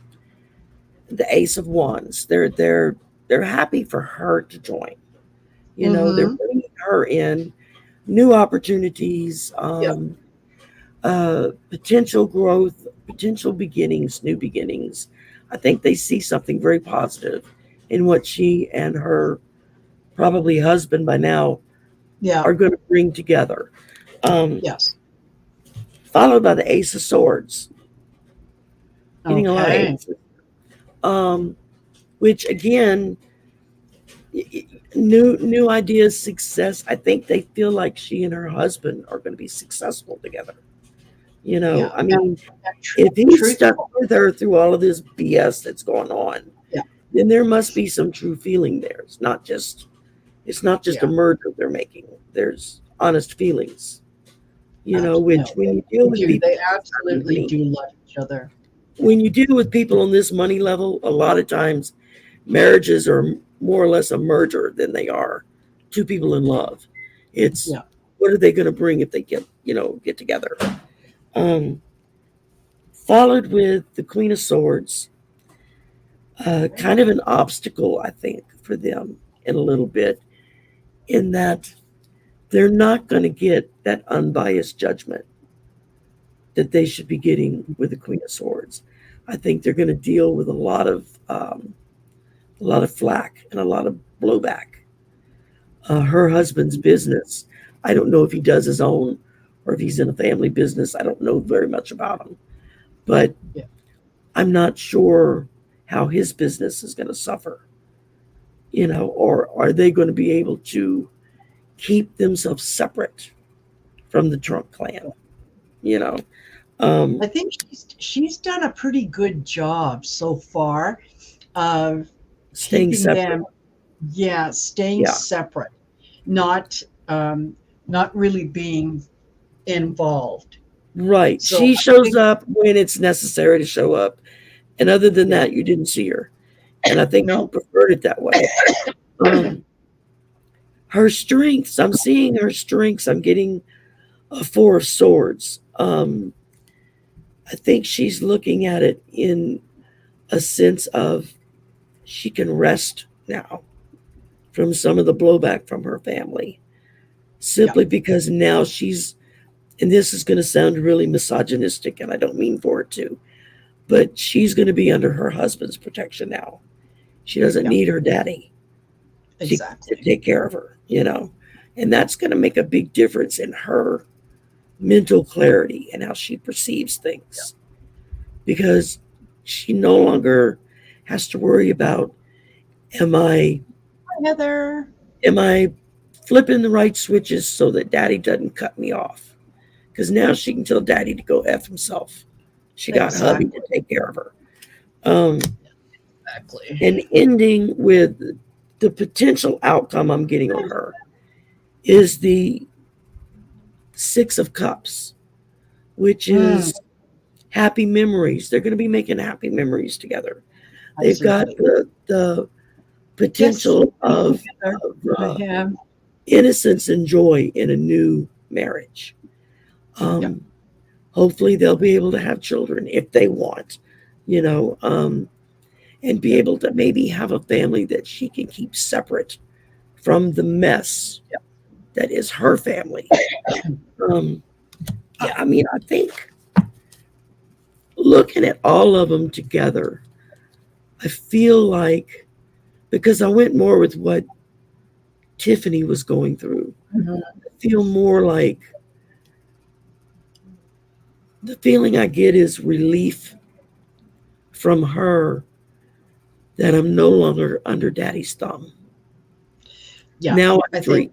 The Ace of Wands. They're happy for her to join. You know, they're Mm-hmm. bringing her in, new opportunities, Yeah. potential growth, potential beginnings, new beginnings. I think they see something very positive in what she and her probably husband by now Yeah. are going to bring together. Um, Yes. Followed by the Ace of Swords, getting a lot of Okay. aces. Um, which again, new ideas, success. I think they feel like she and her husband are going to be successful together. You know, Yeah. I mean, And if he's stuck truthful. with her through all of this BS that's going on, Yeah. then there must be some true feeling there. It's not just a Yeah. murder they're making. There's honest feelings. You know, No, which when you deal they with do. people They on this kind of absolutely money, do love each other. when you deal with people on this money level, a lot of times marriages are more or less a merger than they are two people in love. It's Yeah. what are they going to bring if they get together? Um, Followed with the Queen of Swords, kind of an obstacle, I think, for them in a little bit, in that they're not going to get that unbiased judgment that they should be getting with the Queen of Swords. I think they're going to deal with a lot of flack and a lot of blowback. Her husband's business, I don't know if he does his own or if he's in a family business. I don't know very much about him, but Yeah. I'm not sure how his business is going to suffer, or are they going to be able to keep themselves separate from the Trump clan? You know, I think she's done a pretty good job so far of Staying keeping separate. them, yeah, staying Yeah. separate, not not really being involved. Right. So She I shows think, up when it's necessary to show up. And other than yeah, that, you didn't see her. And I think she no, preferred it that way. Um, her strengths, I'm seeing her strengths. I'm getting a Four of Swords. I think she's looking at it in a sense of she can rest now from some of the blowback from her family, yeah, simply because now she's, and this is going to sound really misogynistic, and I don't mean for it to, but she's going to be under her husband's protection now. She doesn't yeah, need her daddy to exactly. take care of her, you know, and that's going to make a big difference in her mental clarity and how she perceives Yeah. things, because she no longer has to worry about, am I Hi, Heather. am I flipping the right switches so that daddy doesn't cut me off? Because now she can tell daddy to go F himself. She got hubby to Exactly, take care of her. Um, exactly. and ending with the potential outcome I'm getting on her is the Six of Cups, which Mm, is happy memories. They're going to be making happy memories together. They've got absolutely. the Yes, potential thank you, of, Heather. of I have. innocence and joy in a new marriage. Yeah, Um, Hopefully, they'll be able to have children if they want, you know, and be yeah, able to maybe have a family that she can keep separate from the mess yeah, that is her family. Um, yeah. I mean, I think looking at all of them together, I feel like, because I went more with what Tiffany was going through, Mhm. I feel more like the feeling I get is relief from her that I'm no longer under daddy's thumb. Yeah, Now I'm I free. think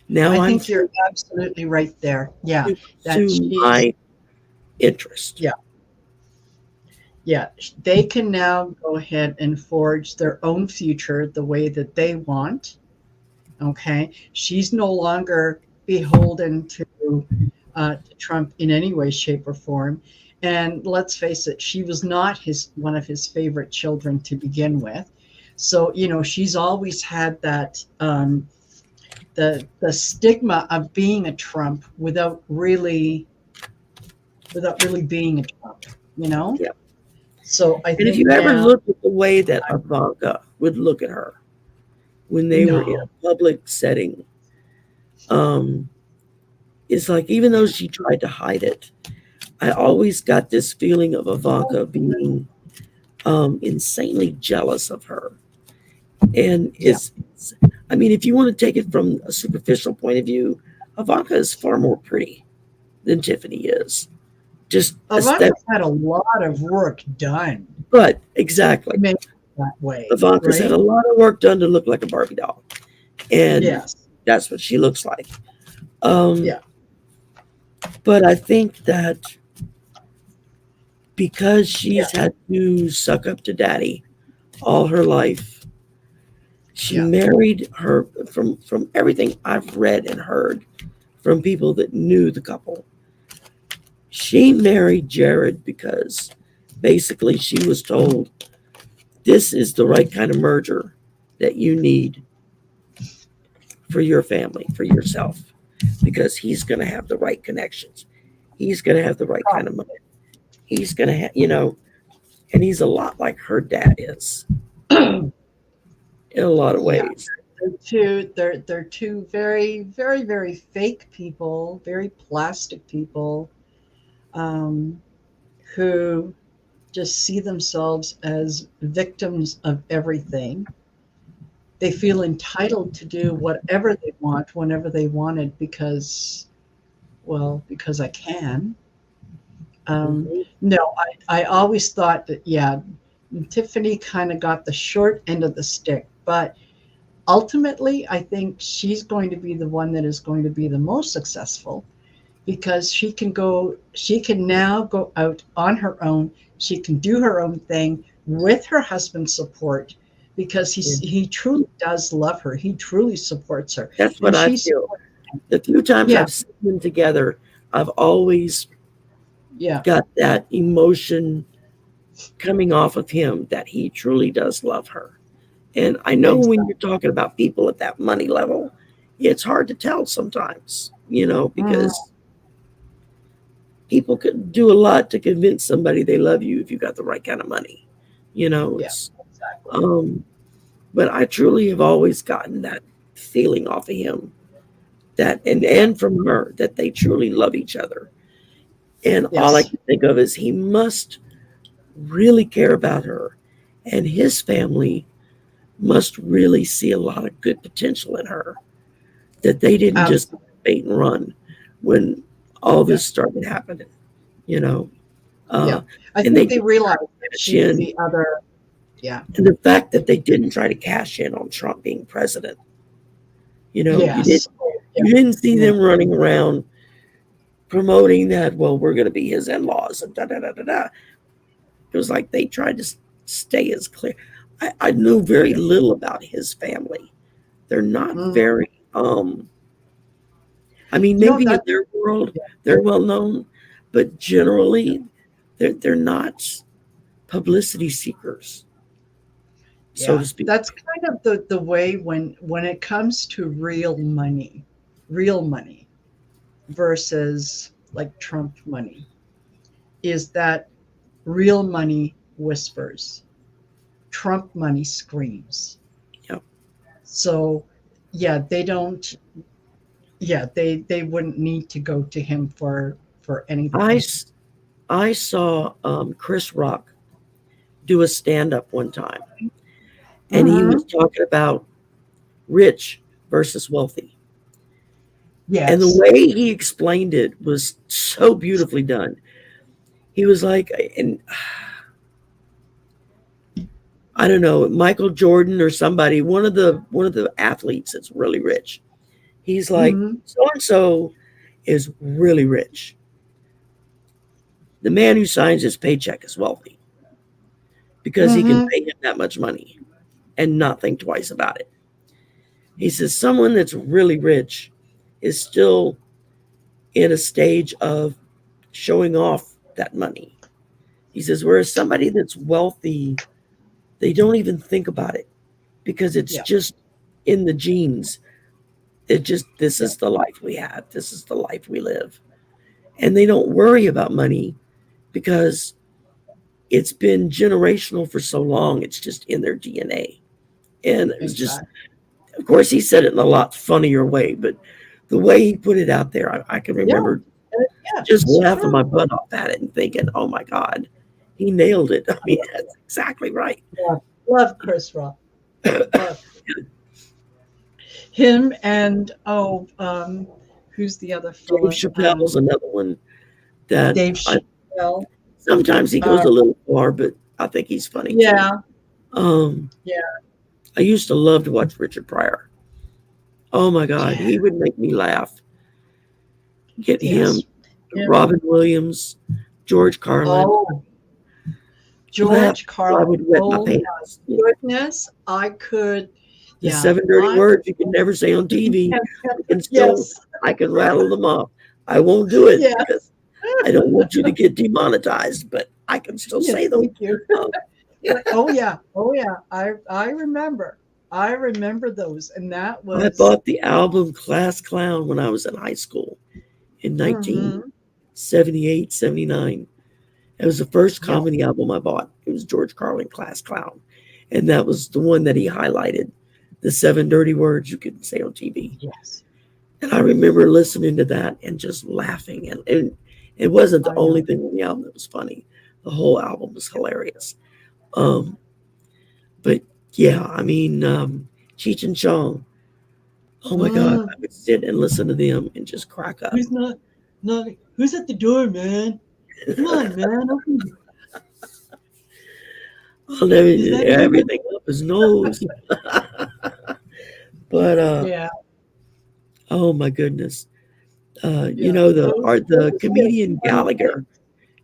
Now I I'm think free you're absolutely right there. Yeah, to that pursue she's, my interest. yeah, yeah. They can now go ahead and forge their own future the way that they want. Okay, she's no longer beholden to Trump in any way, shape, or form. And let's face it, she was not his one of his favorite children to begin with. So she's always had that the stigma of being a Trump without really being a Trump. You know. Yeah. So I And if think you ever now, look at the way that Ivanka would look at her when they were in no, a public setting, um, it's like, even though she tried to hide it, I always got this feeling of Ivanka being insanely jealous of her. And yeah, I mean, if you want to take it from a superficial point of view, Ivanka is far more pretty than Tiffany is. Just aesthetic, Ivanka's had a lot of work done but to exactly. make it that way, Ivanka's had right? a lot of work done to look like a Barbie doll, and Yes. that's what she looks like. Um, Yeah. but I think that because Yeah. she's had to suck up to daddy all her life, she Yeah. married her, from everything I've read and heard from people that knew the couple. She married Jared because basically she was told, this is the right kind of merger that you need for your family, for yourself, because he's going to have the right connections. He's going to have the right kind of money. He's going to have, and he's a lot like her dad is in a lot of Yeah. ways. They're two very, very, very fake people, very plastic people, um, who just see themselves as victims of everything. They feel entitled to do whatever they want whenever they want it because I can. Um, Mhm. no, I always thought that, yeah, Tiffany kind of got the short end of the stick, but ultimately, I think she's going to be the one that is going to be the most successful because she can now go out on her own. She can do her own thing with her husband's support, because he truly does love her. He truly supports her. That's what And I she feel. supports him. The few times Yeah, I've seen them together, I've always yeah, got that emotion coming off of him that he truly does love her. And I know when exactly. you're talking about people at that money level, it's hard to tell sometimes, Mhm. because people could do a lot to convince somebody they love you if you got the right kind of money. Yeah, It's exactly. um but I truly have always gotten that feeling off of him, that Yeah. and from her, that they truly love each other. And all I Yes. can think of is he must really care about her, and his family must really see a lot of good potential in her, that they didn't just Absolutely. bait and run when all Yeah. this started happening, you know. Yeah. Uh, I and they think they didn't try realize to cash she's in. the other. Yeah. And the fact that they didn't try to cash in on Trump being president, you didn't Yes. Oh, yeah. you didn't see Yeah. them running around promoting that, well, we're going to be his in-laws and da da da da da. It was like they tried to stay as clear. I knew very Yeah. little about his family. They're not Mhm. very I mean, You know maybe in that. their world Yeah. they're well known, but Yeah. generally they're not publicity seekers, so to Yeah. speak. That's kind of the way when it comes to real money versus like Trump money, is that real money whispers, Trump money screams. Yep. So yeah, they don't. Yeah, they wouldn't need to go to him for I anything. s- I saw Chris Rock do a stand up one time, and he was Hmm. talking about rich versus wealthy. And the Yes. way he explained it was so beautifully done. He was like, and I don't know, Michael Jordan or somebody, one of the athletes that's really rich. He's like, Hmm. so and so is really rich. The man who signs his paycheck is wealthy because he can Hmm. pay him that much money and not think twice about it. He says someone that's really rich is still in a stage of showing off that money. He says, whereas somebody that's wealthy, they don't even think about it because it's Yeah. just in the genes. This Yeah. is the life we have. This is the life we live. And they don't worry about money because it's been generational for so long. It's just in their DNA. And it was just, Exactly. of course, he said it in a lot funnier way, but the way he put it out there, I can Yeah. remember Yeah. just It's laughing true. my butt off at it and thinking, oh my God, he nailed it. I I mean, that's exactly right. love Chris Rock. Love him. And who's the other Dave fella? Chappelle's another one that Dave I Chappelle. sometimes he goes Uh, a little far, but I think he's funny too. yeah. Um, Yeah. I used to love to watch Richard Pryor. Oh my God, Yeah. he would make me laugh. Get him, Yes. Him. Robin Williams, George Carlin. Oh, Laugh George till I Carlin. would wet my Oh my pants. goodness. I could. The Yeah. seven dirty words you can never say on TV. I can still, Yes. I can rattle them off. I won't do it Yes. because I don't want you to get demonetized, but I can still Yes. say them. Thank you. Um, Oh yeah. Oh yeah. I remember. I remember those, and that I was. bought the album Class Clown when I was in high school in Hmm. 1978, 79. It was the first Yeah. comedy album I bought. It was George Carlin, Class Clown. And that was the one that he highlighted, the seven dirty words you couldn't say on TV. Yes. And I remember listening to that and just laughing. And it wasn't the I only know. thing on the album that was funny. The whole album was hilarious. Um, but yeah, I mean, Cheech and Chong, oh my God, Mm. I would sit and listen to them and just crack up. Who's not? Who's at the door, man? Come on, man. Open. I'll never, Is that anyone? everything up his nose. But Yeah. oh my goodness. You Yeah. know, the Those get comedian funny Gallagher. things.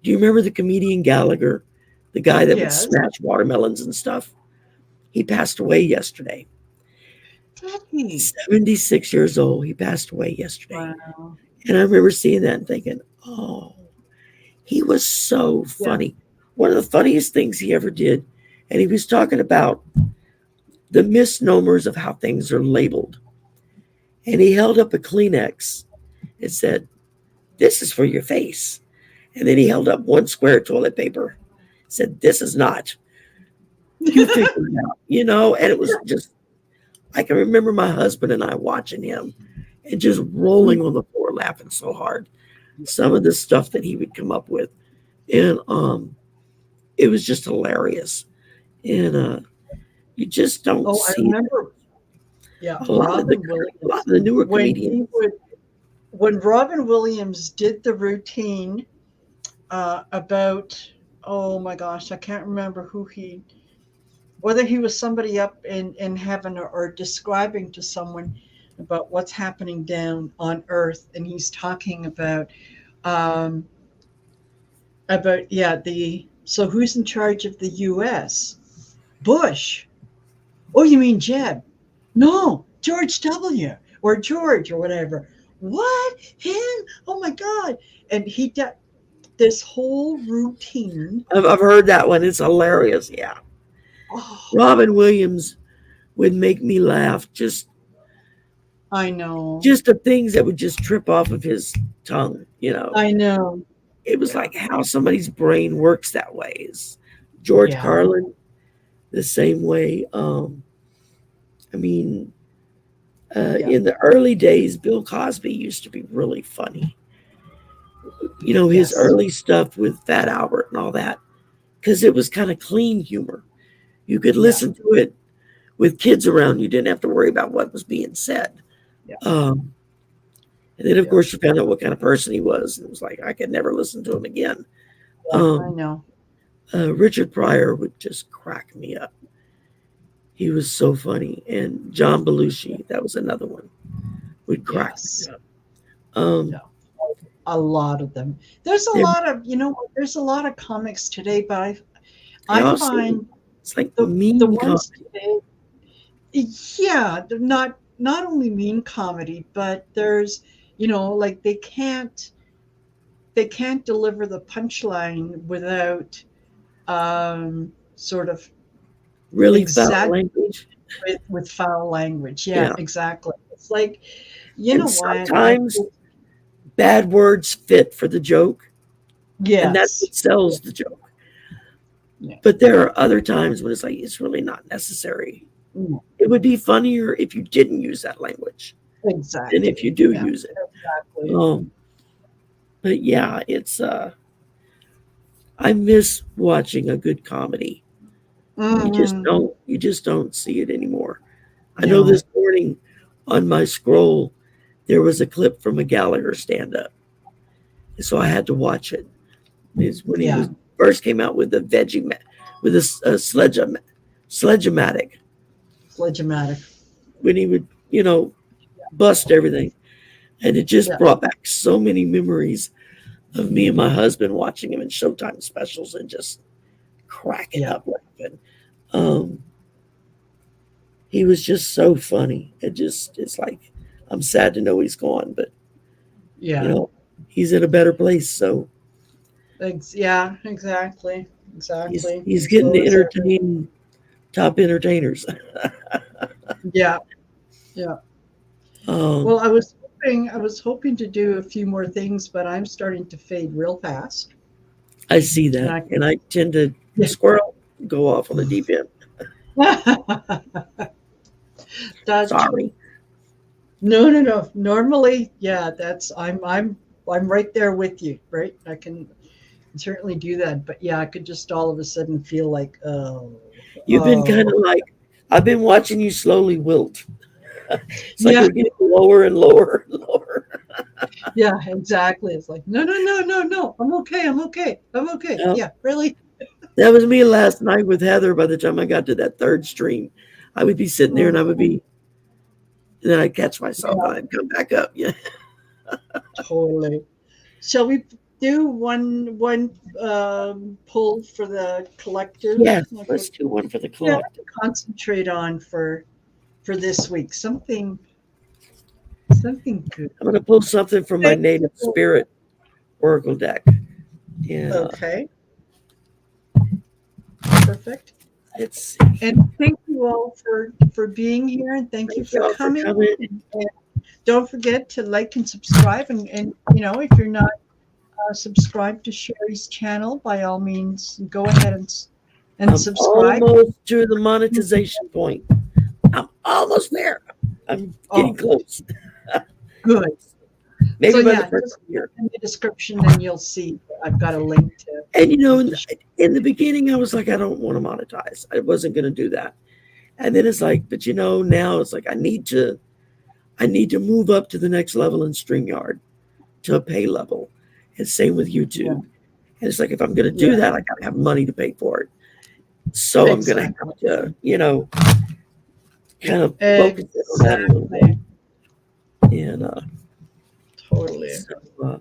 Do you remember the comedian Gallagher, the guy that would Yes. smash watermelons and stuff? He passed away yesterday. Did he? 76 years old. He passed away yesterday. Wow. And I remember seeing that and thinking, oh, he was so Yeah. funny. One of the funniest things he ever did. And he was talking about the misnomers of how things are labeled. And he held up a Kleenex and said, "This is for your face." And then he held up one square toilet paper, said, "This is not. You figure it out," you know? And it was just, I can remember my husband and I watching him and just rolling on the floor laughing so hard. Some of the stuff that he would come up with. And it was just hilarious. And you just don't Oh, I see remember. Yeah, a lot of the newer when comedians. when Robin Williams did the routine about, oh my gosh, I can't remember whether he was somebody up in heaven, or describing to someone about what's happening down on earth, and he's talking um, about so who's in charge of the U.S.? Bush. Oh, you mean Jeb? No, George W. or George or whatever. What? Him? Oh my God. And he did this whole routine. I've heard that one. It's hilarious. Yeah. Oh, Robin Williams would make me laugh. I know. Just the things that would just trip off of his tongue, you know. I know. It was Yeah. like how somebody's brain works that way. Is George Yeah. Carlin the same way? I mean, Yeah. in the early days, Bill Cosby used to be really funny. You know, his Yes. early stuff with Fat Albert and all that, because it was kind of clean humor. You could listen to it with kids around. You didn't have to worry about what was being said. Yeah. And then, of course, you found out what kind of person he was. And it was like, I could never listen to him again. I know. Richard Pryor would just crack me up. He was so funny. And John Belushi, that was another one, would crack me up. A lot of them. There's a lot of, there's a lot of comics today, but I find it's like the ones comedy. today, they're not only mean comedy, but there's, like they can't deliver the punchline without sort of really foul language. With foul language. Yeah, exactly. It's like, sometimes bad words fit for the joke. Yes. And that's what sells the joke. Yeah. But there are other times when it's like, it's really not necessary. Mm. It would be funnier if you didn't use that language. Exactly. Than if you do use it. Exactly. But yeah, it's I miss watching a good comedy. Mm-hmm. You just don't see it anymore. I know this morning on my scroll there was a clip from a Gallagher stand-up. So I had to watch it. It's when he first came out with the Sledge-O-Matic. When he would, bust everything. And it just brought back so many memories of me and my husband watching him in Showtime specials and just cracking up laughing. He was just so funny. It's like, I'm sad to know he's gone, but he's in a better place. So exactly. He's getting to entertain top entertainers. Yeah. Well, I was hoping to do a few more things, but I'm starting to fade real fast. I see that, and I tend to squirrel, go off on the deep end. Sorry. No. Normally, I'm right there with you, right? I can certainly do that, but I could just all of a sudden feel like, you've been kind of like, I've been watching you slowly wilt. It's like you're getting lower and lower and lower. Yeah, exactly. It's like, no. I'm okay. Yep. Yeah, really. That was me last night with Heather. By the time I got to that third stream, I would be sitting there and then I'd catch myself and I'd come back up. Yeah. Totally. Shall we do one pull for the collective? Yes, Like let's do one for the yeah, collective. concentrate on for this week. Something good. I'm going to pull something from my Thank native you. spirit oracle deck. And Okay, perfect. let's see. And thank you all for being here, and thank you Thank for y'all for coming. coming. And don't forget to like and subscribe. And if you're not subscribed to Sherry's channel, by all means, go ahead and I'm subscribe. almost to the monetization point. I'm almost there. I'm getting Oh, close. good. So Maybe by the yeah, first just year. in the description, and you'll see I've got a link to. And to in the beginning, I was like, I don't want to monetize. I wasn't going to do that. And then it's like, but now it's like I need to move up to the next level in StreamYard to a pay level. And same with YouTube. Yeah, And it's like if I'm going to do yeah, that, I got to have money to pay for it. So I'm going to exactly, have to, kind of focus in on that a little bit. exactly, And totally, so,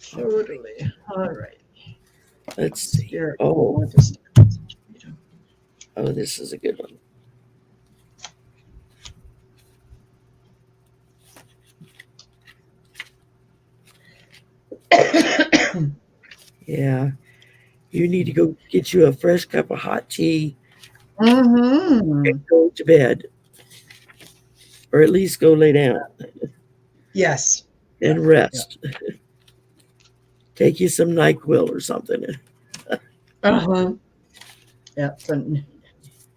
totally. All right. let's see. Spirit, Oh, want to start. this is a good one. Yeah. You need to go get you a fresh cup of hot tea Mm-hmm. and go to bed, or at least go lay down Yes. and Yeah. rest. Take you some NyQuil or something. Uh-huh. Yeah. So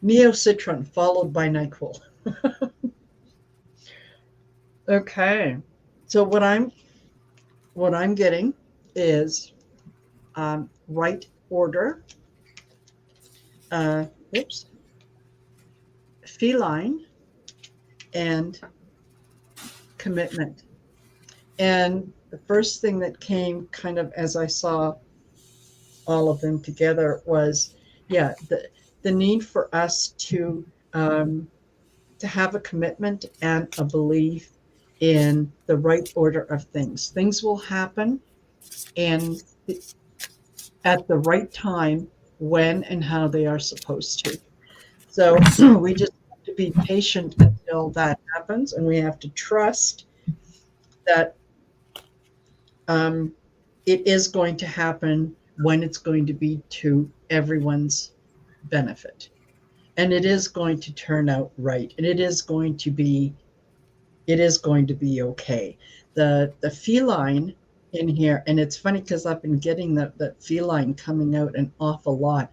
Neocitron followed by NyQuil. Okay. So what I'm getting is right order, oops, feline, and commitment. And the first thing that came kind of as I saw all of them together was, yeah, the need for us to have a commitment and a belief in the right order of things. Things will happen and at the right time when and how they are supposed to. So we just have to be patient until that happens, and we have to trust that it is going to happen when it's going to be to everyone's benefit. And it is going to turn out right. And it is going to be okay. The feline in here, and it's funny because I've been getting the feline coming out an awful lot.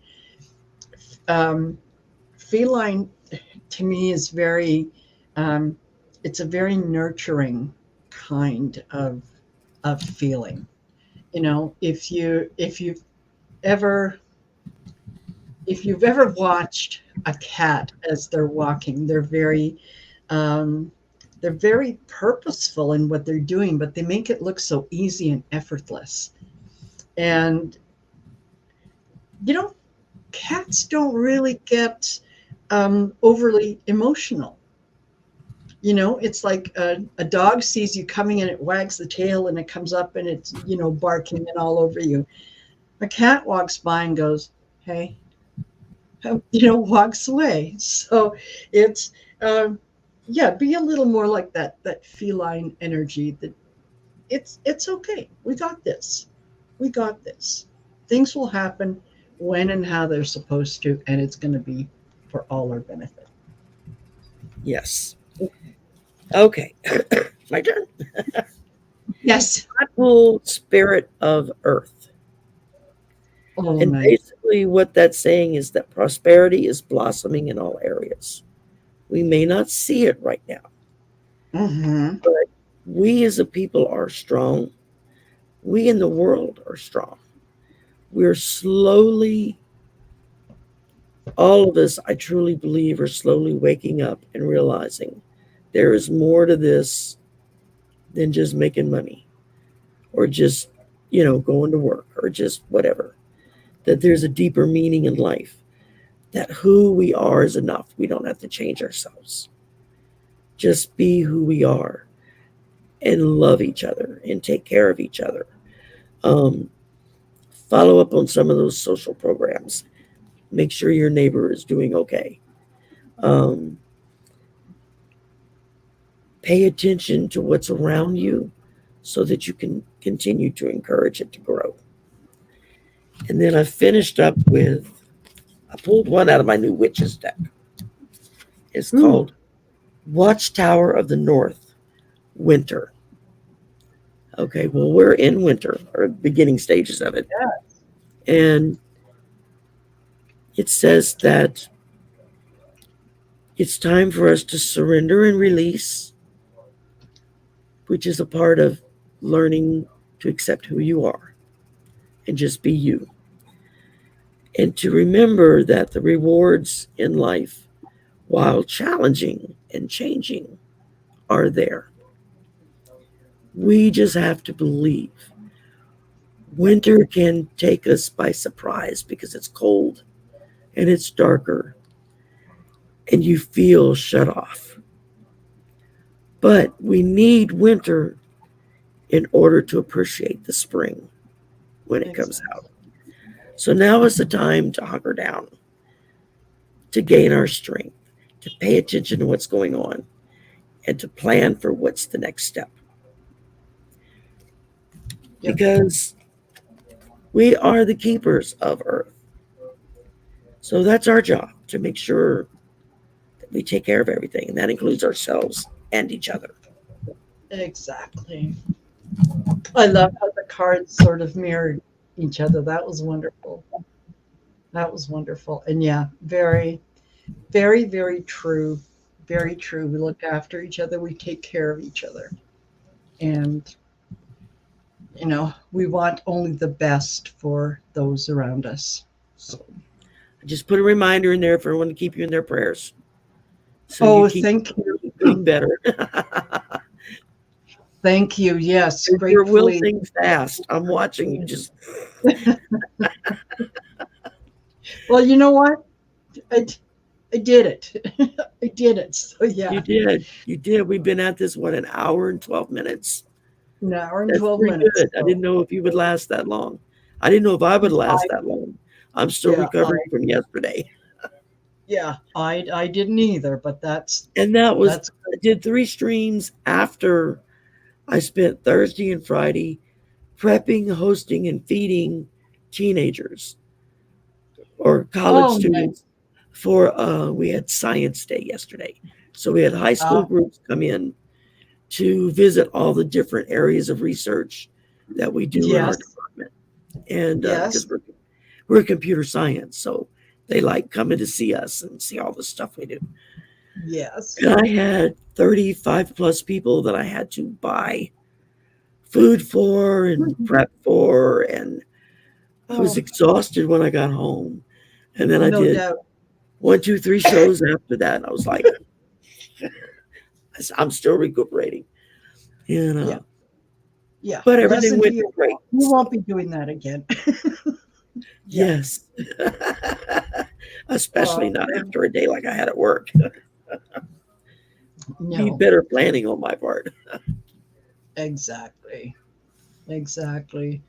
Feline to me is very it's a very nurturing kind of feeling. Ever if you've ever watched a cat as they're walking, um, they're very purposeful in what they're doing, but they make it look so easy and effortless. And cats don't really get overly emotional. It's like a dog sees you coming and it wags the tail and it comes up and it's barking and all over you. A cat walks by and goes, "Hey," walks away. So it's yeah, be a little more like that feline energy. That it's okay. We got this. Things will happen when and how they're supposed to, and it's going to be for all our benefit. Yes. Okay. My turn. Yes. Full spirit of earth. Oh, And nice. basically, what that's saying is that prosperity is blossoming in all areas. We may not see it right now, Mm-hmm. but we as a people are strong. We in the world are strong. We're slowly, all of us, I truly believe, are slowly waking up and realizing there is more to this than just making money or just, going to work or just whatever. That there's a deeper meaning in life, that who we are is enough. We don't have to change ourselves. just be who we are and love each other and take care of each other. Follow up on some of those social programs. Make sure your neighbor is doing okay. Um, pay attention to what's around you so that you can continue to encourage it to grow. And then I finished up with, I pulled one out of my new Witches deck. It's called Watchtower of the North, Winter. Okay, well, we're in winter, or beginning stages of it. Yeah. And it says that it's time for us to surrender and release, which is a part of learning to accept who you are and just be you. And to remember that the rewards in life, while challenging and changing, are there. We just have to believe. Winter can take us by surprise because it's cold and it's darker and you feel shut off. But we need winter in order to appreciate the spring when it comes out. So now is the time to hunker down, to gain our strength, to pay attention to what's going on, and to plan for what's the next step. Yep. Because we are the keepers of Earth. So that's our job, to make sure that we take care of everything, and that includes ourselves and each other. Exactly. I love how the cards sort of mirrored each other. That was wonderful. That was wonderful. And yeah, very, very, very true. Very true. We look after each other. We take care of each other. And, you know, we want only the best for those around us. So I just put a reminder in there for everyone to keep you in their prayers. So thank you. Doing better. Thank you. Yes. You're wilting fast. I'm watching you just. Well, you know what? I did it. I did it. So yeah. You did. You did. We've been at this, what, an hour and 12 minutes? An hour and That's 12 pretty minutes. good. I didn't know if you would last that long. I didn't know if I would last that long. I'm still recovering from yesterday. Yeah, I didn't either, but that's. And that was, I did 3 streams after I spent Thursday and Friday prepping, hosting, and feeding teenagers or college students for, we had Science Day yesterday. So we had high school groups come in to visit all the different areas of research that we do in our department. And because we're computer science, so they like coming to see us and see all the stuff we do. Yes. And I had 35 plus people that I had to buy food for and prep for, and I was exhausted when I got home. And then I did 1, 2, 3 shows after that. And I was like, I'm still recuperating. You know. Yeah. But everything went great. You won't be doing that again. Yes. Especially not after a day like I had at work. Need better planning on my part. Exactly. Exactly.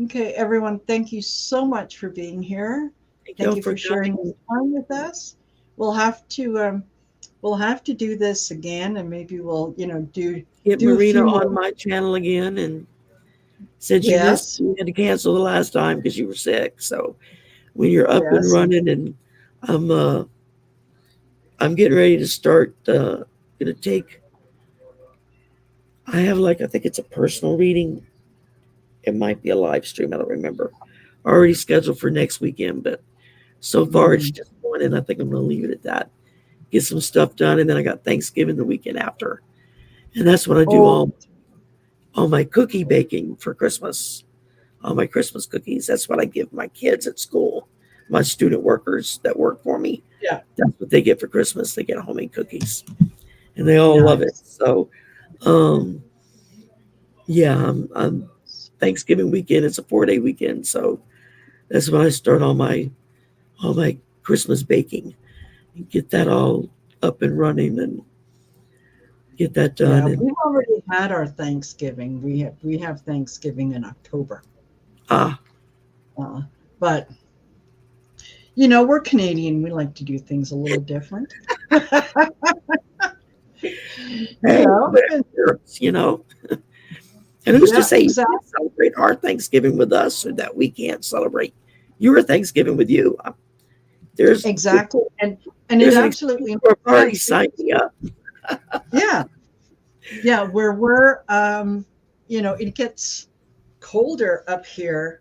Okay, everyone, thank you so much for being here. Thank you for sharing this time with us. We'll have to do this again, and maybe we'll, get Marina on my channel again. And since you missed, you had to cancel the last time because you were sick. So when you're up and running, and I'm getting ready to start. I have I think it's a personal reading. It might be a live stream. I don't remember. Already scheduled for next weekend, but so far it's just one, and I think I'm going to leave it at that. Get some stuff done, and then I got Thanksgiving the weekend after, and that's when I do all my cookie baking for Christmas. All my Christmas cookies. That's what I give my kids at school, my student workers that work for me. Yeah, that's what they get for Christmas. They get homemade cookies, and they all love it. So, I'm Thanksgiving weekend. It's a 4-day weekend, so that's when I start all my Christmas baking and get that all up and running. And get that done. Yeah, And we've already had our Thanksgiving. We have Thanksgiving in October. But you know, we're Canadian. We like to do things a little different. hey, you know, and who's to Yeah, say you exactly. can't celebrate our Thanksgiving with us, or that we can't celebrate your Thanksgiving with you? There's Exactly. And there's it an absolutely excuse for a party. makes Sign sense. me up. Yeah. Yeah, where we're you know, it gets colder up here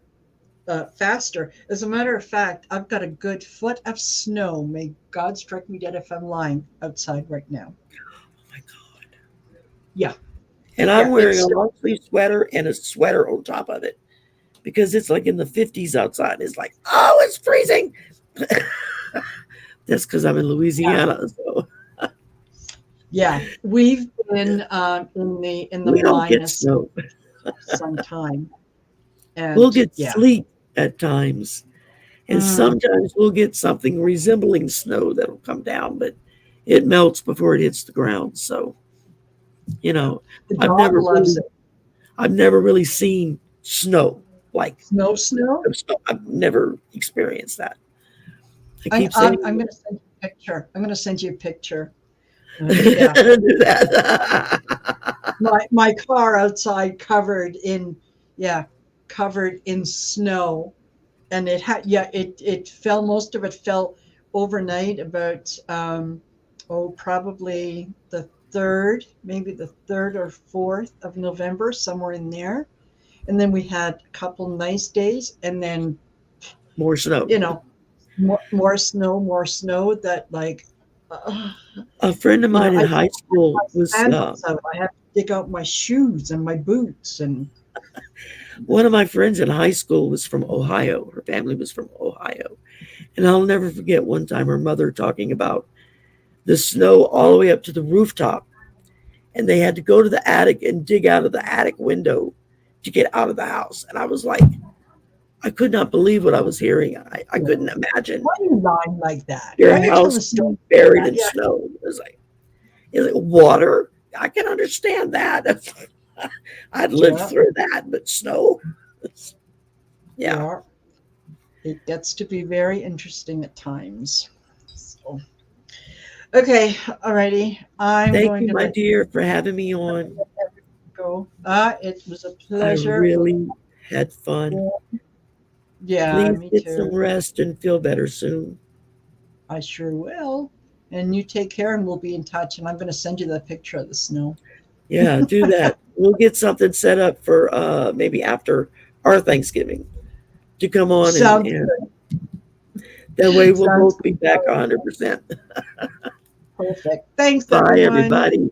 faster. As a matter of fact, I've got a good foot of snow. May God strike me dead if I'm lying outside right now. Oh my God. Yeah. And I'm Yeah, wearing it's a long sleeve sweater and a sweater on top of it because it's like in the 50s outside. It's like, oh, it's freezing. That's because I'm in yeah. Louisiana. So Yeah, we've been in the we don't get minus snow. some time, We'll and get yeah. sleet at times. And Mm. sometimes we'll get something resembling snow that'll come down, but it melts before it hits the ground. So, you know, The I've dog never loves really it. I've never really seen snow. Like Snow. I've never experienced that. I keep saying I'm going to send you a picture. I'm going to send you a picture. Yeah, do that. my car outside covered in snow, and it had it fell. Most of it fell overnight. About probably the third, maybe the 3rd or 4th of November, somewhere in there. And then we had a couple nice days, and then More snow. you know more snow that like uh, A friend of mine in I high school my was sandals out. I have to dig out my shoes and my boots and one of my friends in high school was from Ohio. Her family was from Ohio. And I'll never forget one time her mother talking about the snow all the way up to the rooftop. And they had to go to the attic and dig out of the attic window to get out of the house. And I was like, I could not believe what I was hearing. I couldn't imagine why are you lying like that? your Why are you telling house a story being like buried that? in Yeah, snow. It was like water. I can understand that. I'd lived yeah, through that, but snow, yeah. yeah. It gets to be very interesting at times. So, okay, alrighty. I'm Thank going you, to my let dear, for having me on. you go. It was a I pleasure. really had fun. Yeah, Please me get some too. rest and feel better soon. I sure will. And you take care, and we'll be in touch. And I'm going to send you the picture of the snow. Yeah, do that. We'll get something set up for maybe after our Thanksgiving to come on, Sounds and that way we'll sounds both be back 100%. perfect. Thanks, Bye, everyone. everybody.